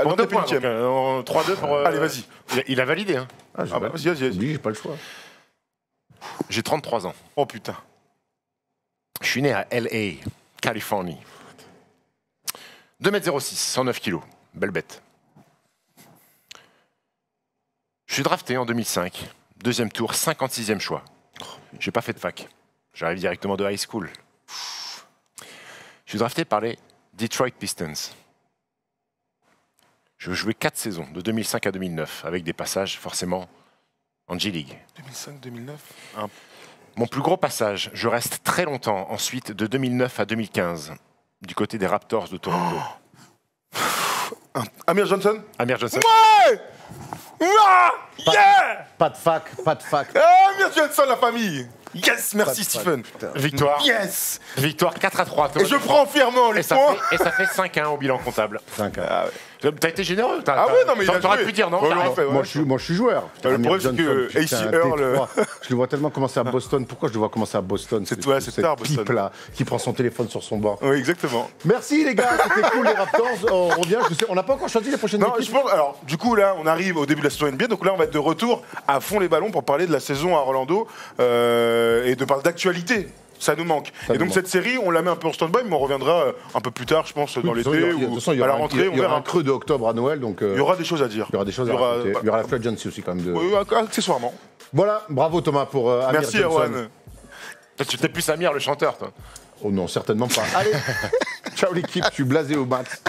pour 2 points, donc, 3-2 3-2 pour... Allez, vas-y. Il a validé, hein. Ah bah vas-y. J'ai pas le choix. J'ai 33 ans. Oh putain. Je suis né à L.A., Californie. 2m06, 109 kg. Belle bête. Je suis drafté en 2005. Deuxième tour, 56e choix. J'ai pas fait de fac. J'arrive directement de high school. Je suis drafté par les Detroit Pistons. Je vais jouer 4 saisons, de 2005 à 2009, avec des passages forcément en G-League. 2005-2009. Mon plus gros passage, je reste très longtemps ensuite de 2009 à 2015, du côté des Raptors de Toronto. Amir Johnson. Amir Johnson. Ouais. Ah, yeah. Pas de fac. Ah, Amir Johnson, la famille. Yes, merci Stephen. Victoire. Yes. Victoire 4-3. Et je prends fièrement les points. Et ça fait 5-1 au bilan comptable. 5. T'as été généreux. Ah ouais, non, mais il a t'aurais joué. pu dire non. Ouais, t'as ouais, raison. ouais. Moi, je suis joueur. Le Amir problème, c'est que Johnson, AC putain, Earl, Détroit. Je le vois tellement commencer à Boston. Pourquoi je le vois commencer à Boston? C'est tard, Boston. Type là, qui prend son téléphone sur son banc. Oui, exactement. Merci les gars, c'était cool les Raptors. On revient, je sais, on n'a pas encore choisi les prochaines Non, équipes. je pense, alors, du coup, là, on arrive au début de la saison NBA, donc là, on va être de retour à fond les ballons pour parler de la saison à Orlando et de parler d'actualité. Ça nous manque. Et donc, cette série, on la met un peu en stand-by, mais on reviendra un peu plus tard, je pense, dans l'été ou à la rentrée. Il y aura un creux de octobre à Noël, donc il y aura des choses à dire. il y aura des choses à raconter. Il y aura la free agency aussi quand même. Oui, accessoirement. Voilà, bravo Thomas pour Amir Merci, Johnson. Erwan. Toi, tu t'es plus Amir, le chanteur, toi. Oh non, certainement pas. Allez, ciao l'équipe, je suis blasé au max.